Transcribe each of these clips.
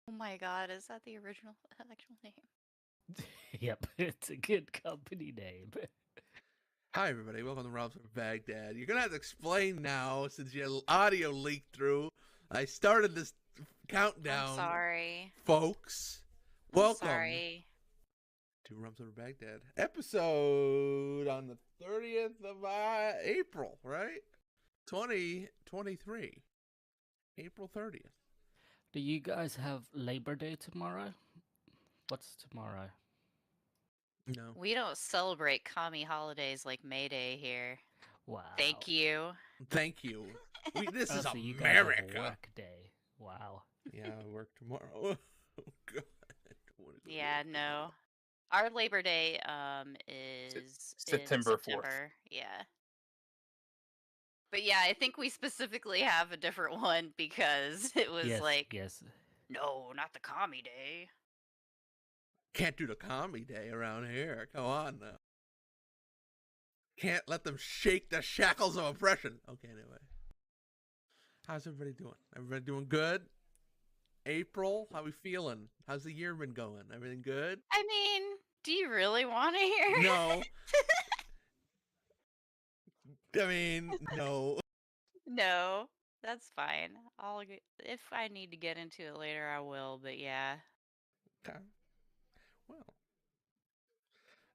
Oh my god, is that the original actual name? Yep, it's a good company name. Hi, everybody. Welcome to Roms Over Baghdad. You're going to have to explain now, since your audio leaked through. I started this countdown. I'm sorry. Folks. I'm Welcome sorry. to Roms Over Baghdad. Episode on the 30th of April, right? 2023. April 30th. Do you guys have Labor Day tomorrow? What's tomorrow? No. We don't celebrate commie holidays like May Day here. Wow. Thank you. Thank you. This is so you guys have America. work day. Wow. Yeah, I work tomorrow. Oh, God. Yeah, no. Our Labor Day is September in 4th. September. Yeah. But yeah, I think we specifically have a different one because it was yes. no, not the commie day. Can't do the commie day around here. Come on now. Can't let them shake the shackles of oppression. Okay, anyway. How's everybody doing? Everybody doing good? April, how we feeling? How's the year been going? Everything good? I mean, do you really want to hear? No. I mean, no. No, that's fine. If I need to get into it later, I will. But yeah. Okay. Well.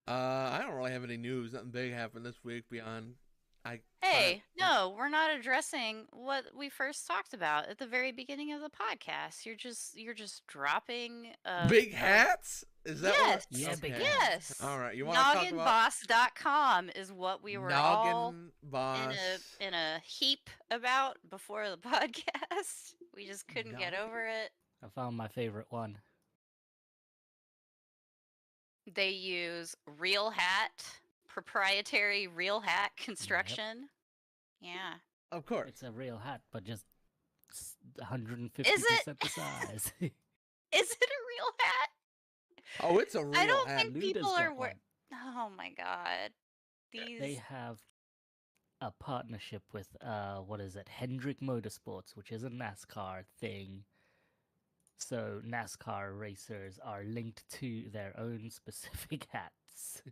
I don't really have any news. Nothing big happened this week beyond Hey, no, we're not addressing what we first talked about at the very beginning of the podcast. You're just dropping big hats? Is that yes, what? Yeah, big yes. All right, you want to talk about Nogginboss.com is what we were all Boss in a heap about before the podcast. We just couldn't get over it. I found my favorite one. They use real hat, proprietary real hat construction. Yep. Yeah. Of course. It's a real hat, but just 150% the size. Is it a real hat? Oh, it's a real hat. I don't think Luda's people got are one. Oh my god. They have a partnership with what is it? Hendrick Motorsports, which is a NASCAR thing. So NASCAR racers are linked to their own specific hats.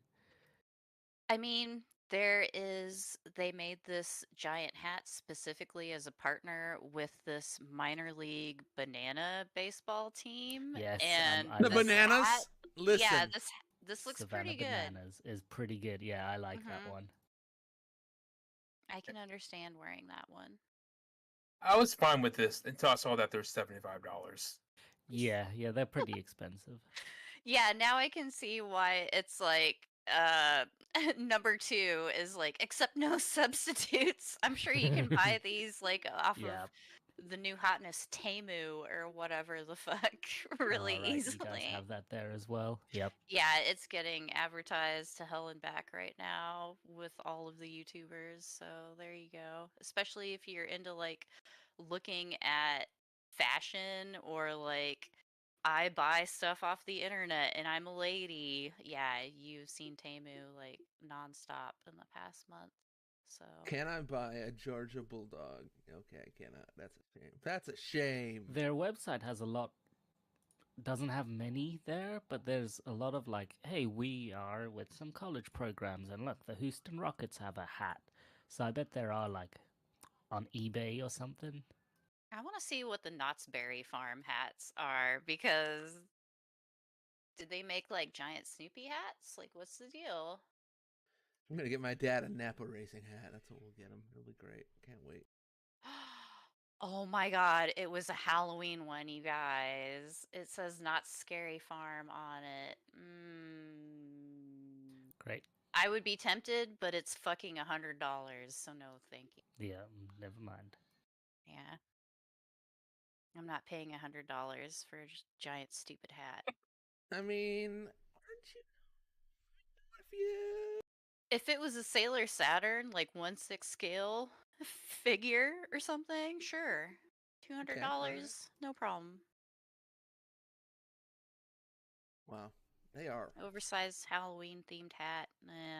I mean, they made this giant hat specifically as a partner with this minor league banana baseball team. Yes, and the this bananas. hat- Listen, yeah, this looks Savannah pretty good. Bananas is pretty good. Yeah, I like that one. I can understand wearing that one. I was fine with this until I saw that there's $75. Yeah, they're pretty expensive. Yeah, now I can see why it's like number 2 is like accept no substitutes. I'm sure you can buy these like off of the new hotness Temu or whatever the fuck really easily. You guys have that there as well. Yep. Yeah, it's getting advertised to hell and back right now with all of the YouTubers. So there you go. Especially if you're into like looking at fashion or like I buy stuff off the internet and I'm a lady. Yeah, you've seen Temu like nonstop in the past month. So can I buy a Georgia Bulldog? Okay, I cannot. That's a shame. That's a shame. Their website has a lot. Doesn't have many there, but there's a lot of like, hey, we are with some college programs, and look, the Houston Rockets have a hat. So I bet there are like on eBay or something. I want to see what the Knott's Berry Farm hats are because did they make like giant Snoopy hats? Like, what's the deal? I'm gonna get my dad a Napa racing hat. That's what we'll get him. It'll be great. Can't wait. Oh my god, it was a Halloween one, you guys. It says Not Scary Farm on it. Great. I would be tempted, but it's fucking $100, so no thank you. Yeah, never mind. Yeah. I'm not paying $100 for a giant stupid hat. I mean, aren't you? If it was a Sailor Saturn, like 1/6 scale figure or something, sure. $200, right. no problem. Wow, they are. Oversized Halloween themed hat.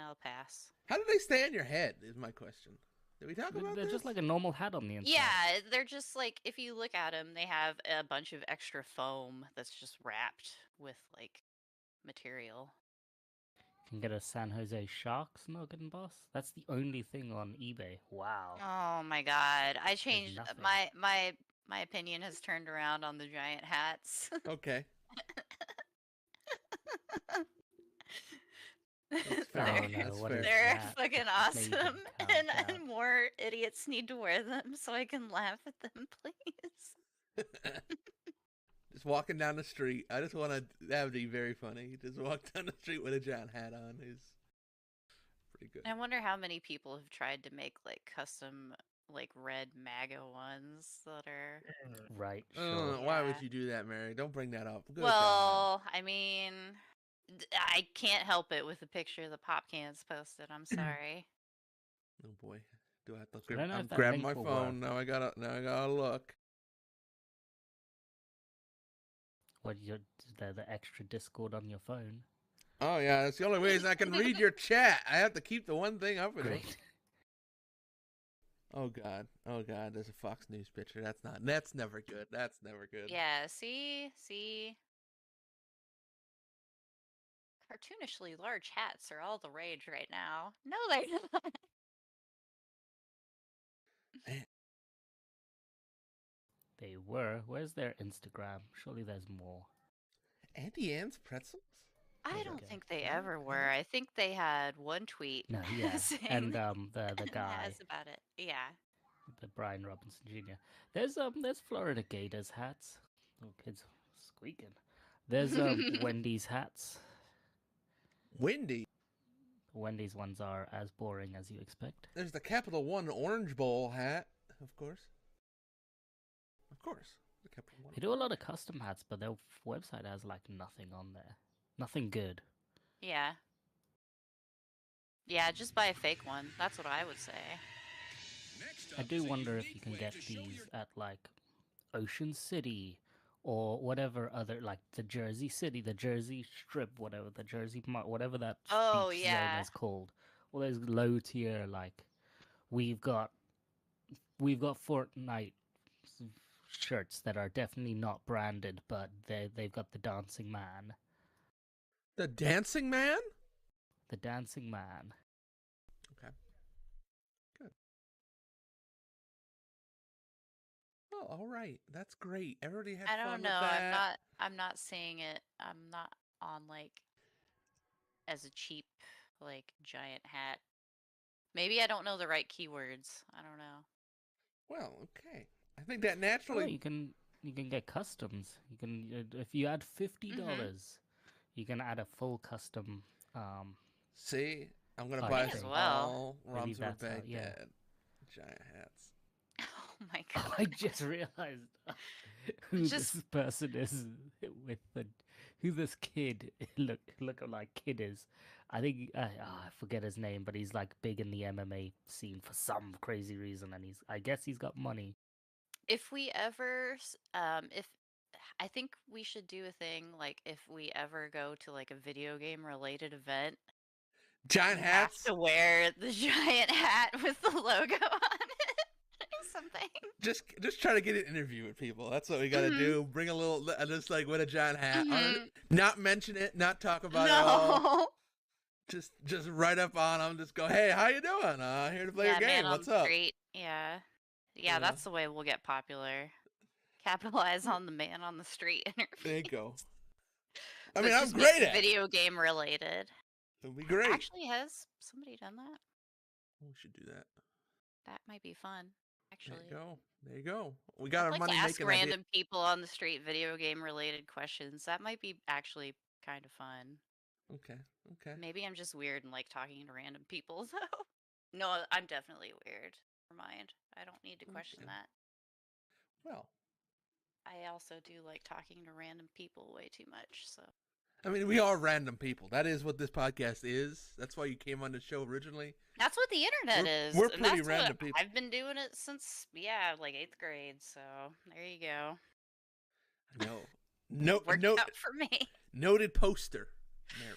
I'll pass. How do they stay on your head? Is my question. Did we talk about They're this? just like a normal hat on the inside. Yeah, they're just like, if you look at them, they have a bunch of extra foam that's just wrapped with like material. You can get a San Jose Sharks Nugget Boss. That's the only thing on eBay. Wow. Oh my god. I changed nothing. my opinion has turned around on the giant hats. Okay. fair. they're Oh, no, That's what fair. is they're that? fucking Maybe you awesome, can and, count and more idiots need to wear them so I can laugh at them, please. Just walking down the street. I just want to. That would be very funny. Just walk down the street with a giant hat on. Is pretty good. I wonder how many people have tried to make like custom like red MAGA ones that are. Right, sure. Why would Yeah. you do that, Mary? Don't bring that up. Good God. Well, I mean, I can't help it with the picture the pop cans posted. I'm sorry. Oh boy. Do I have to I don't know I'm if that grabbing link my will phone. work. Now I gotta look. What, the extra Discord on your phone? Oh yeah, that's the only way I can read your chat. I have to keep the one thing up with it. Great. Oh god, there's a Fox News picture. That's never good. That's never good. Yeah, see. Cartoonishly large hats are all the rage right now. No, they're not. They were. Where's their Instagram? Surely there's more. Auntie Anne's pretzels? I you don't go. think they ever were. I think they had one tweet. No, yeah. saying And that- the guy, That's about it. Yeah. the Brian Robinson Jr. There's Florida Gators hats. Oh, kids squeaking. There's Wendy's hats. Wendy. Wendy's ones are as boring as you expect. There's the Capital One Orange Bowl hat, of course. Of course. The Capital One. They do a lot of custom hats, but their website has like nothing on there. Nothing good. Yeah. Yeah, just buy a fake one. That's what I would say. I do wonder if you can get these at like Ocean City or whatever other, like the Jersey City, the Jersey Strip, whatever the Jersey, whatever that Oh, beach yeah. zone is called. All those low tier, like we've got Fortnite shirts that are definitely not branded, but they've got the Dancing Man. The Dancing Man? The Dancing Man. Okay. Good. Oh, all right. That's great. Everybody had I fun don't know. with that. I'm not seeing it. I'm not on like as a cheap like giant hat. Maybe I don't know the right keywords. I don't know. Well, okay. I think that Oh, naturally. you can get customs. You can if you add $50, you can add a full custom. See, I'm gonna Oh, buy yeah. some As well. all Maybe Roms Over that's how- Baghdad yeah. giant hats. Oh my Oh, god. I just realized who Just- this person is with who this kid look like kid is. I think I forget his name, but he's like big in the MMA scene for some crazy reason, and I guess he's got money. If we ever if I think we should do a thing like if we ever go to like a video game related event, Giant you hats. have to wear the giant hat with the logo on it or something. Just try to get an interview with people. That's what we gotta Mhm. do. Bring a little, just like with a giant hat on it. Mhm. Not mention it. Not talk about it at all. No. Just right up on them. Just go, hey, how you doing? Here to play Yeah, your game. man on What's the up? street. Yeah. Yeah, Yeah. that's the way we'll get popular. Capitalize on the man on the street interview. There you go. I But mean, I'm just make great it at it. video game related. It'll be great. Actually, has somebody done that? We should do that. That might be fun. Actually, There you go. There you go. We got I'd our like money to ask making random people on the street video game related questions. That might be actually kind of fun. idea. Okay. Maybe I'm just weird and like talking to random people though. No, I'm definitely weird. Never mind. I don't need to question Okay. that. Well, I also do like talking to random people way too much. So I mean, we are random people. That is what this podcast is. That's why you came on the show originally. that's what the internet is. We're and pretty that's random what people. I've been doing it since like 8th grade. So there you go. I know. No, Worked out for me. noted poster, Mary.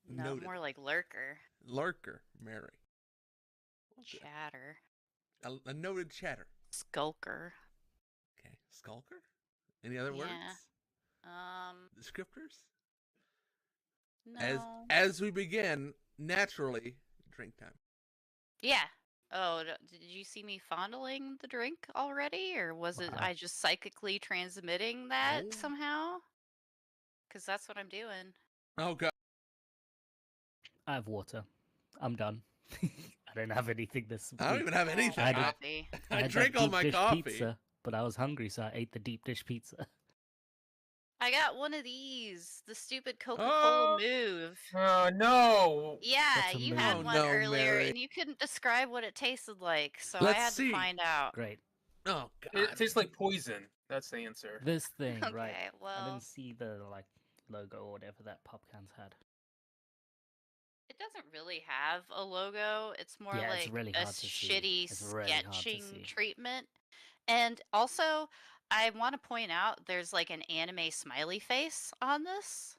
No, Noted. more like lurker. Lurker, Mary. Chatter. A noted chatter. Skulker. Okay. Skulker? Any other words? Yeah. Descriptors? No. As we begin, naturally, drink time. Yeah. Oh, did you see me fondling the drink already? Or was it Wow. I just psychically transmitting that Oh. somehow? Because that's what I'm doing. Oh, God. I have water. I'm done. I don't have anything this I don't week. even have anything. I had Coffee. I I had drank that all deep my dish coffee. pizza, but I was hungry, so I ate the deep dish pizza. I got one of these. The stupid Coca-Cola Oh, move. no. Yeah, What's a you move? had Oh, one no, earlier Mary. and you couldn't describe what it tasted like, so I Let's had see. to find out. Great. Oh, God. It tastes like poison. That's the answer. This thing, right? Okay, I well, didn't see the logo or whatever that pop cans had. it doesn't really have a logo. It's more Yeah, it's like really a hard to see. shitty It's really hard to sketching see. treatment. And also, I want to point out there's like an anime smiley face on this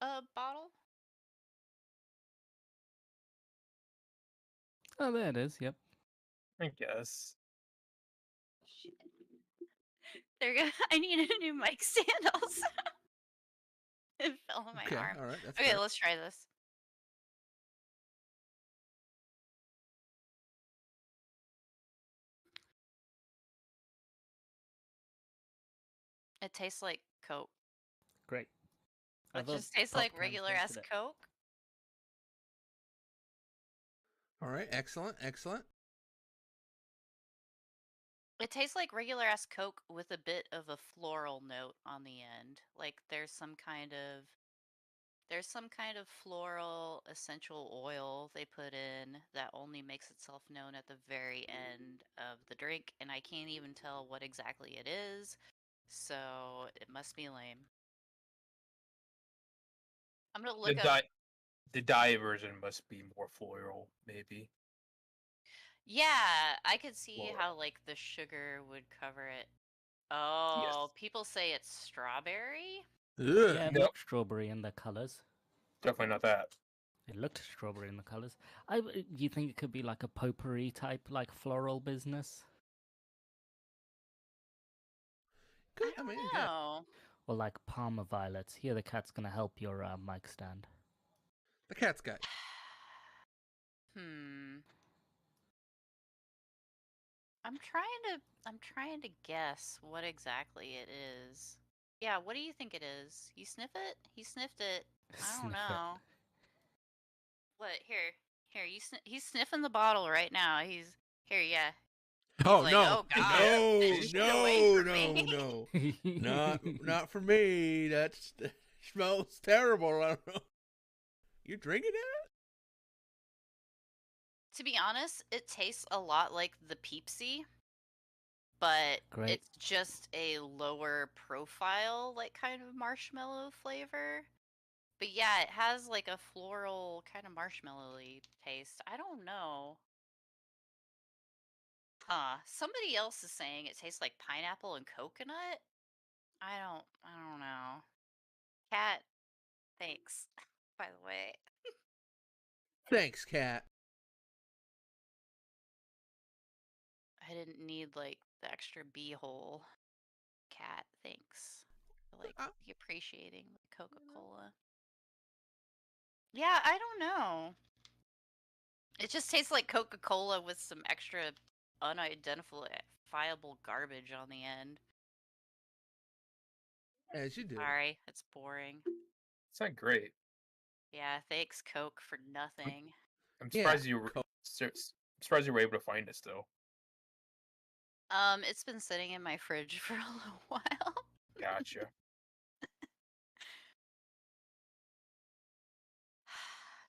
bottle. Oh, there it is. Yep. I guess. Shit. I need a new mic stand also. It fell on my Okay, arm. all right. That's Okay, fair. let's try this. It tastes like Coke. Great. It just tastes like regular ass Coke. All right, excellent, excellent. It tastes like regular ass Coke with a bit of a floral note on the end. Like there's some kind of floral essential oil they put in that only makes itself known at the very end of the drink, and I can't even tell what exactly it is. So it must be lame. I'm gonna look up. The diet version must be more floral, maybe. Yeah, I could see Floral. how like the sugar would cover it. Yes. Oh, people say it's strawberry. Ugh. Yeah, it No. looked strawberry in the colors. Definitely not that. It looked strawberry in the colors. Do you think it could be like a potpourri type, like floral business, Good. I don't yeah. know. or like Parma violets? Here, the cat's gonna help your mic stand. The cat's guy. I'm trying to guess what exactly it is. Yeah, what do you think it is? You sniff it? He sniffed it. I don't Sniff it. know. What? Here. He's sniffing the bottle right now. He's here. Yeah. Oh like, no! "Oh, God, no! get away No! from No! me." No! Not for me. That smells terrible. I don't know. You drinking it? To be honest, it tastes a lot like the Peepsy, but Great. it's just a lower profile, like kind of marshmallow flavor. But yeah, it has like a floral kind of marshmallowy taste. I don't know. Huh. Somebody else is saying it tastes like pineapple and coconut. I don't know. Cat, thanks. By the way. Thanks, cat. I didn't need like the extra bee hole. Cat, thanks. For, like the appreciating the Coca-Cola. Yeah, I don't know. It just tastes like Coca-Cola with some extra unidentifiable garbage on the end. As you do. Sorry, it's boring. It's not great. Yeah, thanks Coke for nothing. I'm surprised surprised you were able to find it still. It's been sitting in my fridge for a little while. Gotcha.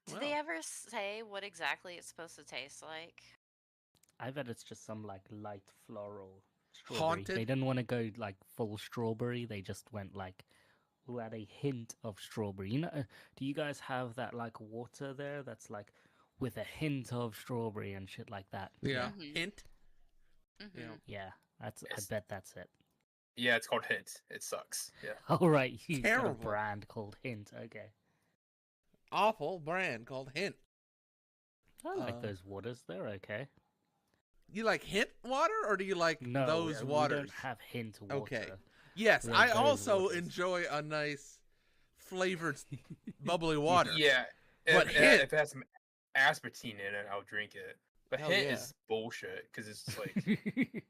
Did they ever say what exactly it's supposed to taste like? I bet it's just some like light floral strawberry. Haunted? They didn't want to go like full strawberry. They just went like, who had a hint of strawberry. You know, do you guys have that like water there that's like with a hint of strawberry and shit like that? Yeah. Mhm. Hint. Mm-hmm. Yeah, I Yes. bet that's it. Yeah, it's called Hint. It sucks. Yeah. All right, you got a Terrible. brand called Hint. Okay, Awful brand called Hint. I like those waters. They're okay. You like hint water, or do you like No, those we waters? don't have hint water. Okay. Yes, We I have those also waters. enjoy a nice flavored bubbly water. Yeah, But if, hint- if it has some aspartame in it, I'll drink it. But Hell hint yeah. is bullshit because it's just like it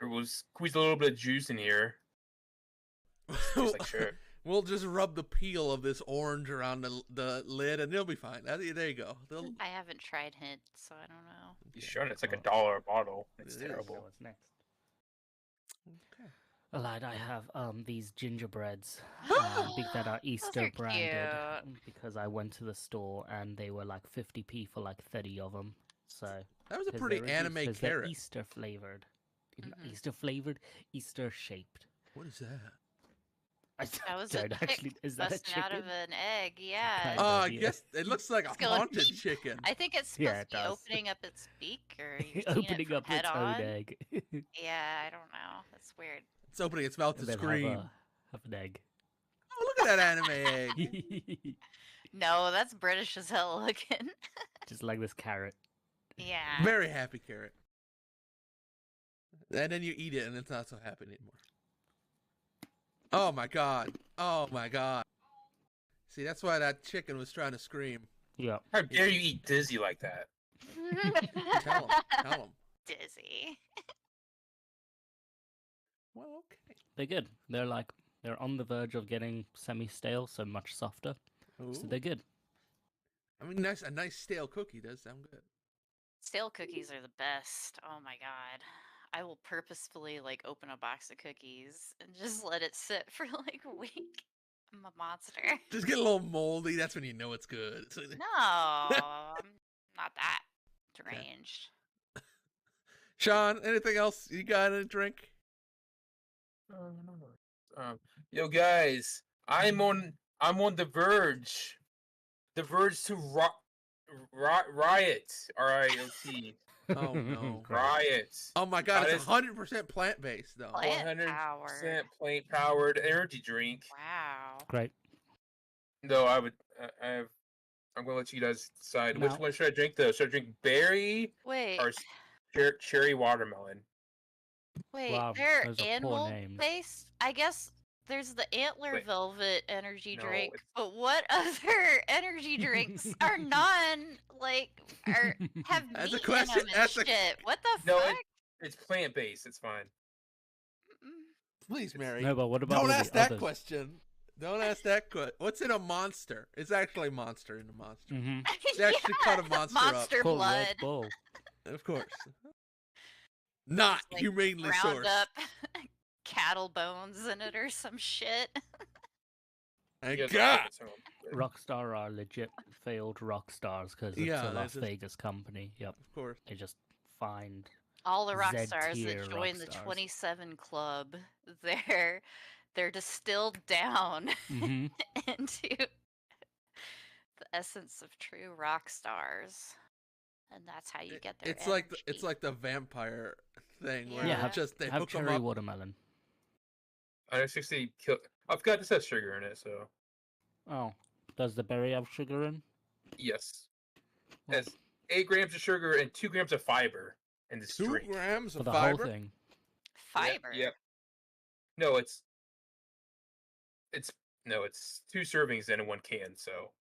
was squeeze a little bit of juice in here. It's like sure. We'll just rub the peel of this orange around the lid, and it'll be fine. There you go. I haven't tried hint, so I don't know. You should. It's like Oh. $1 a bottle. It's It is. terrible. So what's next? Okay. Lad, I have these gingerbreads that are Easter are branded cute. because I went to the store and they were like 50p for like 30 of them. So That was a 'cause pretty they're reduced, anime 'cause they're carrot. Easter flavored. Mhm. Easter flavored, Easter shaped. What is that? I That was a don't chick actually. Is that a busting out of chicken? an egg. Yeah. Kind I yeah. guess it looks like It's a going- haunted chicken. I think it's supposed Yeah, it to be does. opening up its beak, or you're seeing Opening it from up head its on. own egg. Yeah, I don't know. That's weird. It's opening its mouth to And then scream. have an egg. Oh, look at that anime egg. No, that's British as hell looking. Just like this carrot. Yeah. Very happy carrot. And then you eat it, and it's not so happy anymore. Oh my god. Oh my god. See, that's why that chicken was trying to scream. Yeah. How dare you eat Dizzy like that? Tell him. Tell him. Dizzy. Well, okay. They're good. They're on the verge of getting semi-stale, so much softer. So Ooh. they're good. I mean, a nice stale cookie does sound good. Stale cookies are the best. Oh my god. I will purposefully like open a box of cookies and just let it sit for like a week. I'm a monster. Just get a little moldy. That's when you know it's good. It's like- No, I'm not that deranged. Sean, anything else you got in a drink? Yo, guys, I'm on the verge to riot. RIOT. Oh no. Riot. Oh my god, That it's is- 100% plant based though. Plant 100% powered. plant powered energy drink. Wow. Great. Though I'm gonna let you guys decide which Now- one should I drink though. Should I drink berry Wait, or cherry watermelon? wait, Wow, they're those are poor animal names. based? I guess there's the Antler Wait. Velvet energy No, drink, it's- but what other energy drinks are have That's a meat question, in them and that's a- shit? What the No, fuck? it's plant based. It's fine. Mm. Please, Mary. No, but what about all Don't the ask that others? question. Don't ask that question. What's in a monster? It's actually a monster in a monster. Mm-hmm. They actually cut a monster up. monster Called blood. Red Bull. Of course. Not Like, humanely Ground sourced. up cattle bones in it or some shit. Thank You guys God. like it, so- Rockstar are legit failed rock stars because it's Yeah, a they're Las just- Vegas company. Yep. Of course. They just find All the rock Z stars tier that join the rock stars. 27 club, they're distilled down hmm into the essence of true rock stars, and that's how you get their It's like energy. it's like the vampire thing where Yeah. it's just they have hook them cherry up. watermelon. I actually I forgot this has sugar in it, so Oh, does the berry have sugar in? yes. Well, Has 8 grams of sugar and 2 grams of fiber in this 2 drink. grams for of the fiber. whole thing. fiber. Yep. No, it's no, it's 2 servings in 1 can, so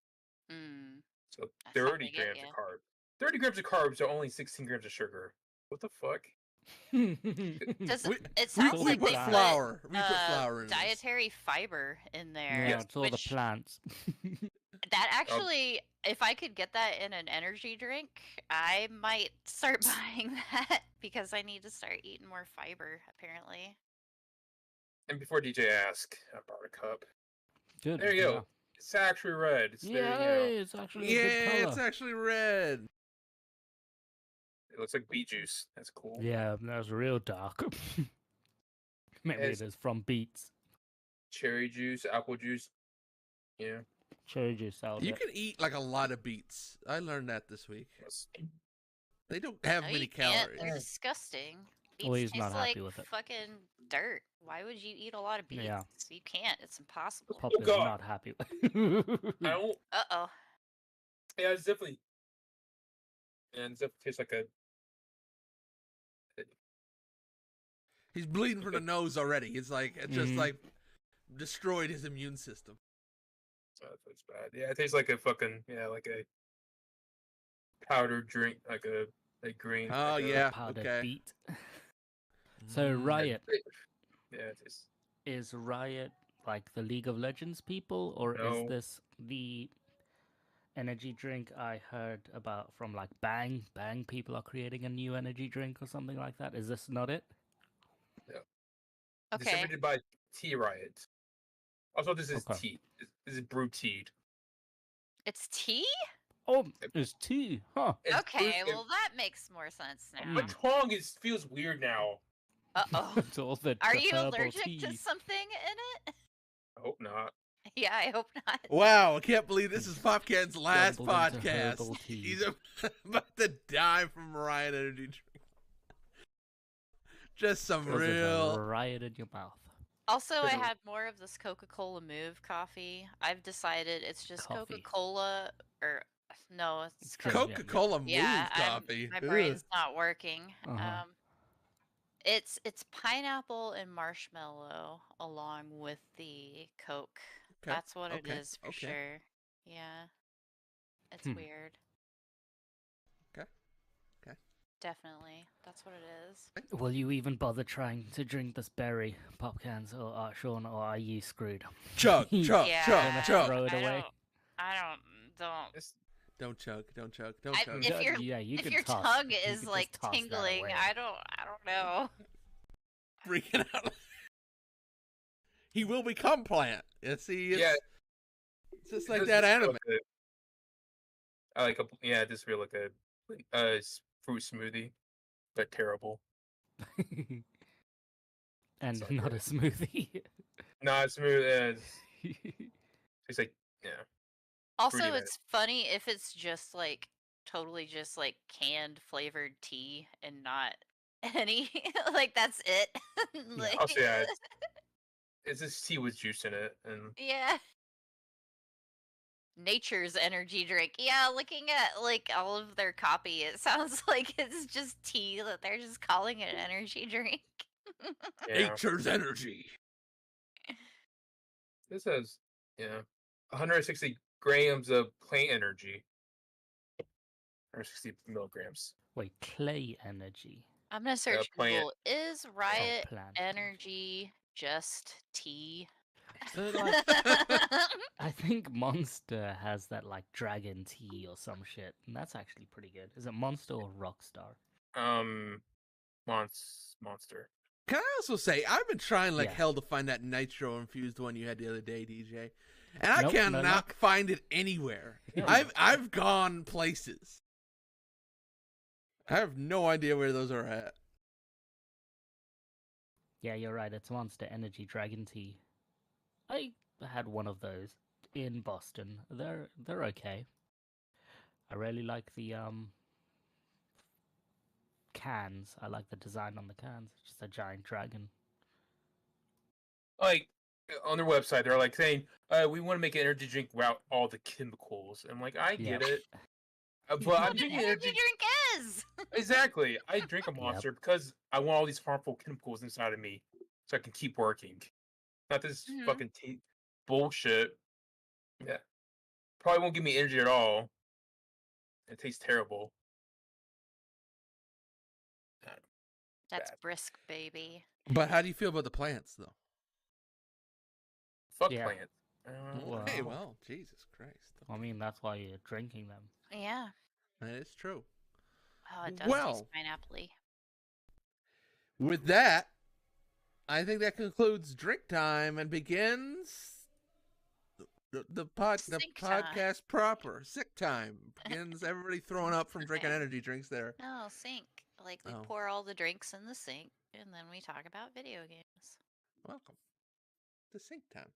Mm. so That's how 30 they get grams ya. of carbs. 30 grams of carbs are only 16 grams of sugar. What the fuck? Does We- it sounds we like put they put flour. We put put flour in this. dietary fiber in there. Yeah, it's all the which plants. that actually, if I could get that in an energy drink, I might start buying that because I need to start eating more fiber. Apparently, And before DJ asked, I brought a cup. Good. There you go. It's actually red. It's Yeah, there, you know. it's actually a Yeah, good it's color. actually red. It looks like beet juice. That's cool. Yeah, that's real dark. Maybe Yes. it is from beets. Cherry juice, apple juice. Yeah. Cherry juice out You there. can eat like a lot of beets. I learned that this week. Yes. They don't have no, many you can't. calories. They're disgusting. Well, Beets he's not taste happy like with it. fucking dirt. Why would you eat a lot of beets? Yeah. You can't. It's impossible. Pop is God. not happy with I don't. Uh-oh. Yeah, it's definitely. And it definitely tastes like He's bleeding from the nose already. It's like it just Mhm. like destroyed his immune system. That's bad. Yeah, it tastes like a fucking like a powdered drink, like a green. Oh like a- yeah, Powdered okay. beet. So Mm. Riot Yeah, it tastes. is Riot like the League of Legends people, or is No. this the energy drink I heard about from like Bang? Bang people are creating a new energy drink or something like that. Is this not it? Okay. Distributed by Tea Riot. Also, this is Okay. tea. This is brew tea. It's tea? Oh, it's tea, huh? It's Okay, brewed- well that makes more sense now. My tongue feels weird now. Uh-oh. It's all the Are you herbal allergic tea. to something in it? I hope not. Yeah, I hope not. Wow, I can't believe this is Popcan's last Stumbled into podcast. herbal tea. He's about to die from Riot Energy drink. Just some Was it a real. riot in your mouth? Also, I There's a- had more of this Coca-Cola Move coffee. I've decided it's just Coffee. Coca-Cola, or no, it's Cream, Coca-Cola Move yeah, coffee. my Ugh. brain's not working. Uh-huh. It's pineapple and marshmallow along with the Coke. Okay, That's what it okay, is for okay. sure. Yeah, it's Hmm. weird. Okay, okay. Definitely, that's what it is. Will you even bother trying to drink this berry, Popcans, or Sean, or are you screwed? Chug, chug, Yeah, chug, chug. Throw it I away. don't. It's, Don't chug, don't chug, don't I- chug. if your yeah, you if can your toss, tongue you is can just like toss that tingling, away. I don't know. Freaking out. He will become plant. It's, see, it's, yeah, it's just like this that feel anime. like I like this feel like a fruit smoothie, but terrible. And not not good. a smoothie. Not smooth. It's like Also, Fruity it's funny if it's just like totally just like canned flavored tea and not any like that's it. Like, Also, yeah, it's this tea with juice in it, and yeah. Nature's energy drink. Yeah, looking at like all of their copy, it sounds like it's just tea that they're just calling it an energy drink. yeah. Nature's energy. This has 160 grams of plant energy. 160 milligrams. Wait, clay energy. I'm gonna search plant. Google. Is Riot plant energy just tea? So, like, I think Monster has that like dragon tea or some shit, and that's actually pretty good. Is it Monster or Rockstar? Monster. Can I also say, I've been trying like Yeah. hell to find that nitro infused one you had the other day, DJ, and I Nope, no cannot luck. find it anywhere. Yeah. I've gone places. I have no idea where those are at. Yeah, you're right. It's Monster Energy Dragon Tea. I had one of those in Boston. They're okay. I really like the cans. I like the design on the cans. It's just a giant dragon. Like on their website, they're like saying, "We want to make an energy drink without all the chemicals." I'm like, I get it, but I'm What an drinking energy energy. drink is. Exactly, I drink a Monster because I want all these harmful chemicals inside of me, so I can keep working. Not this Mhm. fucking bullshit. Yeah, probably won't give me energy at all. It tastes terrible. That's Bad. brisk, baby. But how do you feel about the plants, though? Fuck Yeah. plants. Hey, Wow. well, Jesus Christ. I mean, that's why you're drinking them. Yeah. That is true. Oh, it does Well. taste pineapple-y. With that, I think that concludes drink time and begins the Sync time. podcast proper. Sick time begins. Everybody throwing up from drinking energy drinks there. No, sink. Like we Oh. pour all the drinks in the sink and then we talk about video games. Welcome to Sync Time.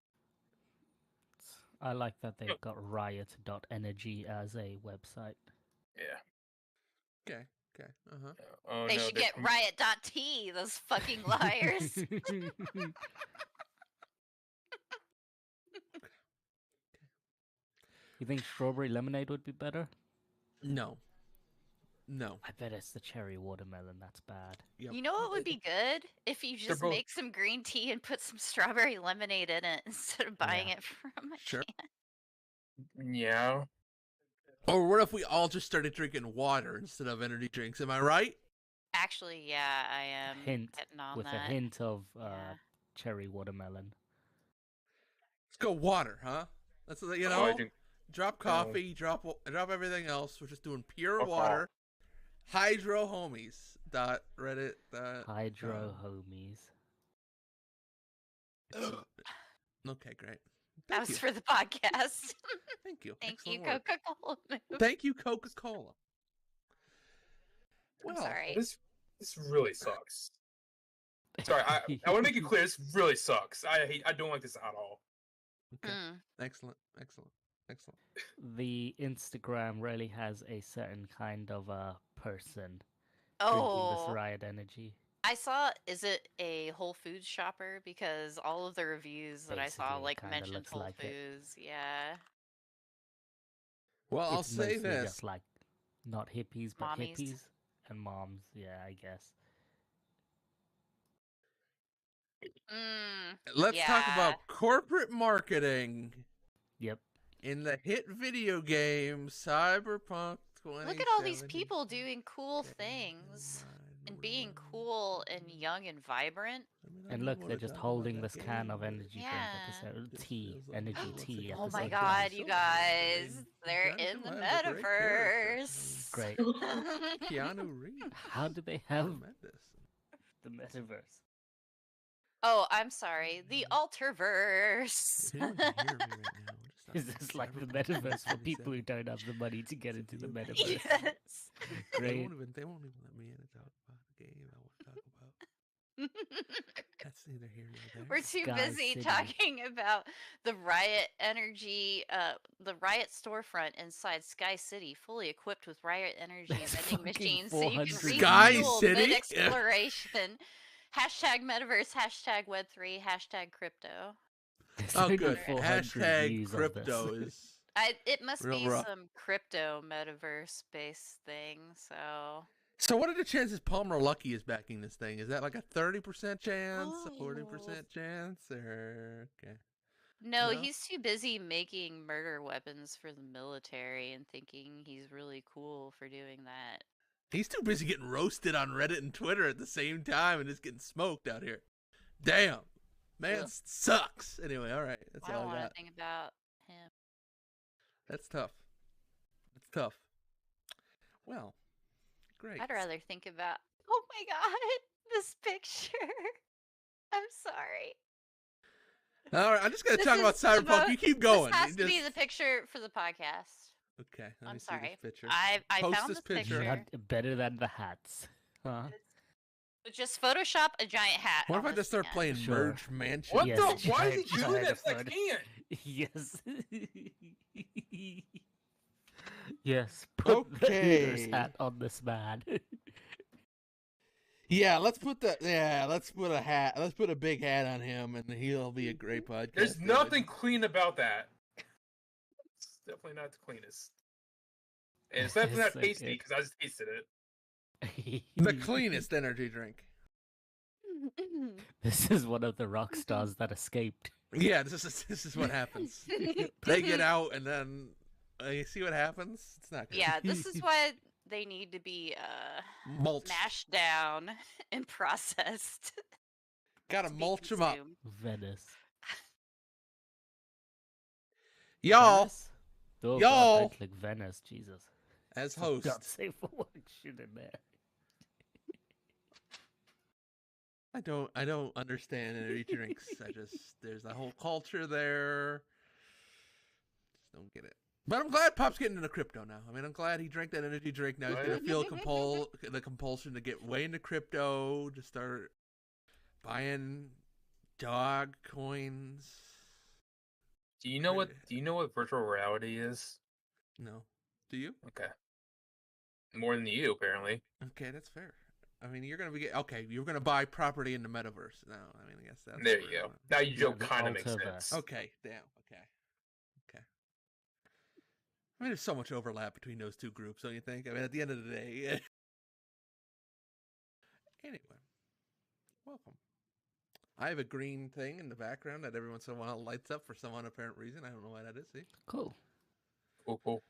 I like that they've got riot.energy as a website. Yeah. Okay. Uh-huh. Oh, They no, should they're get riot.t, those fucking liars. You think strawberry lemonade would be better? No. No. I bet it's the cherry watermelon. That's bad. Yep. You know what would be good? If you just both- make some green tea and put some strawberry lemonade in it instead of buying Yeah. it from a Sure. can. Yeah. Or what if we all just started drinking water instead of energy drinks? Am I right? Actually, yeah, I am Hint getting on with that. a hint of Yeah. cherry watermelon. Let's go water, huh? That's Oh, you I know. drink Drop coffee, drop everything else. We're just doing pure Okay. water. Hydro homies. Reddit. Hydro homies. Okay, great. That Thank was you. for the podcast. Thank you. Thank you, Excellent work. Coca-Cola. Thank you, Coca-Cola. I'm Well, sorry. this really sucks. Sorry, I want to make it clear. This really sucks. I don't like this at all. Okay. Mm. Excellent. The Instagram really has a certain kind of a person drinking Oh, this riot energy. I saw. Is it a Whole Foods shopper? Because all of the reviews that I saw Basically, it like kinda mentioned looks Whole like it. Foods. Yeah, Well, I'll It's say mostly this. just like not hippies, but Mommies. hippies and moms. Yeah, I guess. Let's talk yeah. about corporate marketing Yep. in the hit video game Cyberpunk 2077. Look at all these people doing cool things and being cool and young and vibrant. And look, they're just holding this can of energy drink at the center. Tea, energy tea at Oh the my same god, time. you guys! They're in the metaverse. Great. Keanu Reeves. How do they have Tremendous. the metaverse? Oh, I'm sorry. The Alterverse. If anyone can hear me right now, just Is not this like the Cyberpunk metaverse for people who 2077. don't have the money to get into the metaverse? Yes. They Great. won't even let me in and talk about the game I want to talk about. That's neither here nor there. We're too Sky busy City. talking about the Riot Energy, the Riot storefront inside Sky City, fully equipped with Riot Energy There's vending fucking machines, so you can 400 Sky refuel City? mid-exploration. Hashtag metaverse, hashtag web3, hashtag crypto. There's Oh, only good. 400 Hashtag views of crypto this. is It must real be rough. some crypto metaverse based thing, so. So what are the chances Palmer Lucky is backing this thing? Is that like a 30% chance, a 40% chance, or okay? No, No? he's too busy making murder weapons for the military and thinking he's really cool for doing that. He's too busy getting roasted on Reddit and Twitter at the same time and just getting smoked out here. Damn, man, Ugh. sucks. Anyway, all right, that's I don't all I want got. to think about him. That's tough. It's tough. Well, great. I'd rather think about. Oh my god, this picture. I'm sorry. All right, I'm just gonna This talk about is Cyberpunk. supposed- You keep going. This has You to be just- the picture for the podcast. Okay, let I'm me see sorry. this picture. I Post found this this picture. picture. Not better than the hats. Huh? Just Photoshop a giant hat. What if on I this just start man. playing Sure. Merge Mansion? What Yes, the? Why is he giant doing this? I photo. can't. Yes. Yes. Put the Hooters Okay. hat on this man. Yeah, let's put a hat. Let's put a big hat on him, and he'll be a great podcast. There's nothing clean about that. It's definitely not the cleanest. And it's definitely not It's like tasty it- because I just tasted it. The cleanest energy drink. This is one of the rock stars that escaped. Yeah, this is what happens. They get out, and then you see what happens. It's not good. Yeah, this is why they need to be mulch. mashed down and processed. Gotta to be mulch them up, consumed. Venice. y'all. Venice? Oh, Y'all. God, I click Venice, Jesus. As For host. God's sake, for what shit in there? I don't understand energy drinks. There's a whole culture there. Just don't get it. But I'm glad Pop's getting into crypto now. I mean, I'm glad he drank that energy drink. Now he's gonna Right. feel the compulsion to get way into crypto, to start buying dog coins. Do you know what virtual reality is? No, do you? Okay. More than you, apparently. Okay, that's fair. I mean, you're gonna buy property in the metaverse now. I mean, I guess that's There where you go. went. Now your Yeah, joke the kind of makes Ultraverse. sense. Okay, damn. Okay. I mean, there's so much overlap between those two groups, don't you think? I mean, at the end of the day. Anyway, welcome. I have a green thing in the background that every once in a while lights up for some unapparent reason. I don't know why that is. See? Cool. Cool.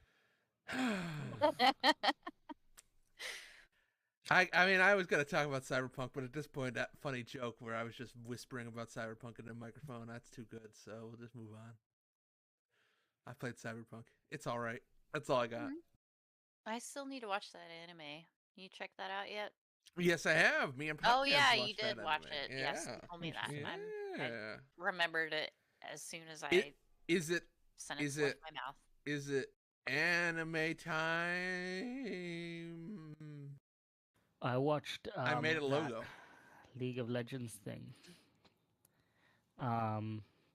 I mean, I was going to talk about Cyberpunk, but at this point, that funny joke where I was just whispering about Cyberpunk in the microphone, that's too good, so we'll just move on. I played Cyberpunk. It's all right. That's all I got. I still need to watch that anime. You check that out yet? Yes, I have. Me and Pop Oh Cans yeah, watched you did that watch anime. it. Yes, you told me that. Yeah. I remembered it as soon as I Is it sent it is forth it- my mouth. is it anime time? I watched. I made a that logo. League of Legends thing.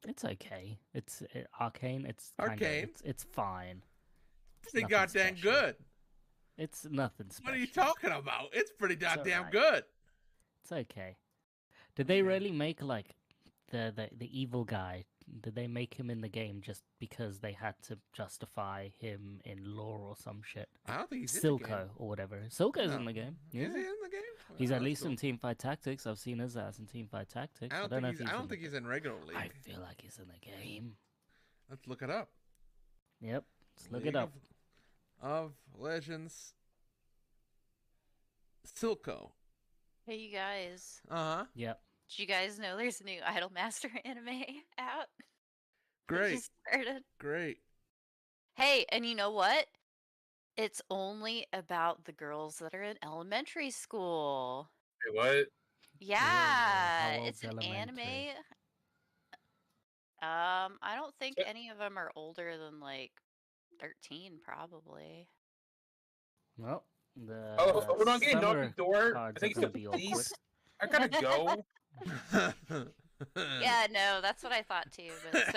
It's okay. It's Arcane. It's Arcane? It's fine. It's Pretty nothing goddamn special. good. It's nothing special. What are you talking about? It's pretty goddamn alright. good. It's okay. Did they Okay. really make like the evil guy? Did they make him in the game just because they had to justify him in lore or some shit? I don't think he's in the game. Silco or whatever. Silco's No. in the game. Is Yeah. he in the game? He's Well, at that's least cool. in Teamfight Tactics. I've seen his ass in Teamfight Tactics. I I don't know think if he's. I don't in think the he's in regular league. I feel like he's in the game. Let's look it up. Yep. Let's look League it up. Of Legends. Silco. Hey, you guys. Uh huh. Yep. Did you guys know there's a new Idolmaster anime out? It Great. just started. Great. Hey, and you know what? It's only about the girls that are in elementary school. Wait, what? Yeah, how it's old's an anime. elementary? I don't think So- any of them are older than like 13, probably. Well, the Oh, hold on, getting knocked summer at the door. cards I think are it's gonna be the awkward. police. I gotta go. Yeah, no, that's what I thought too. But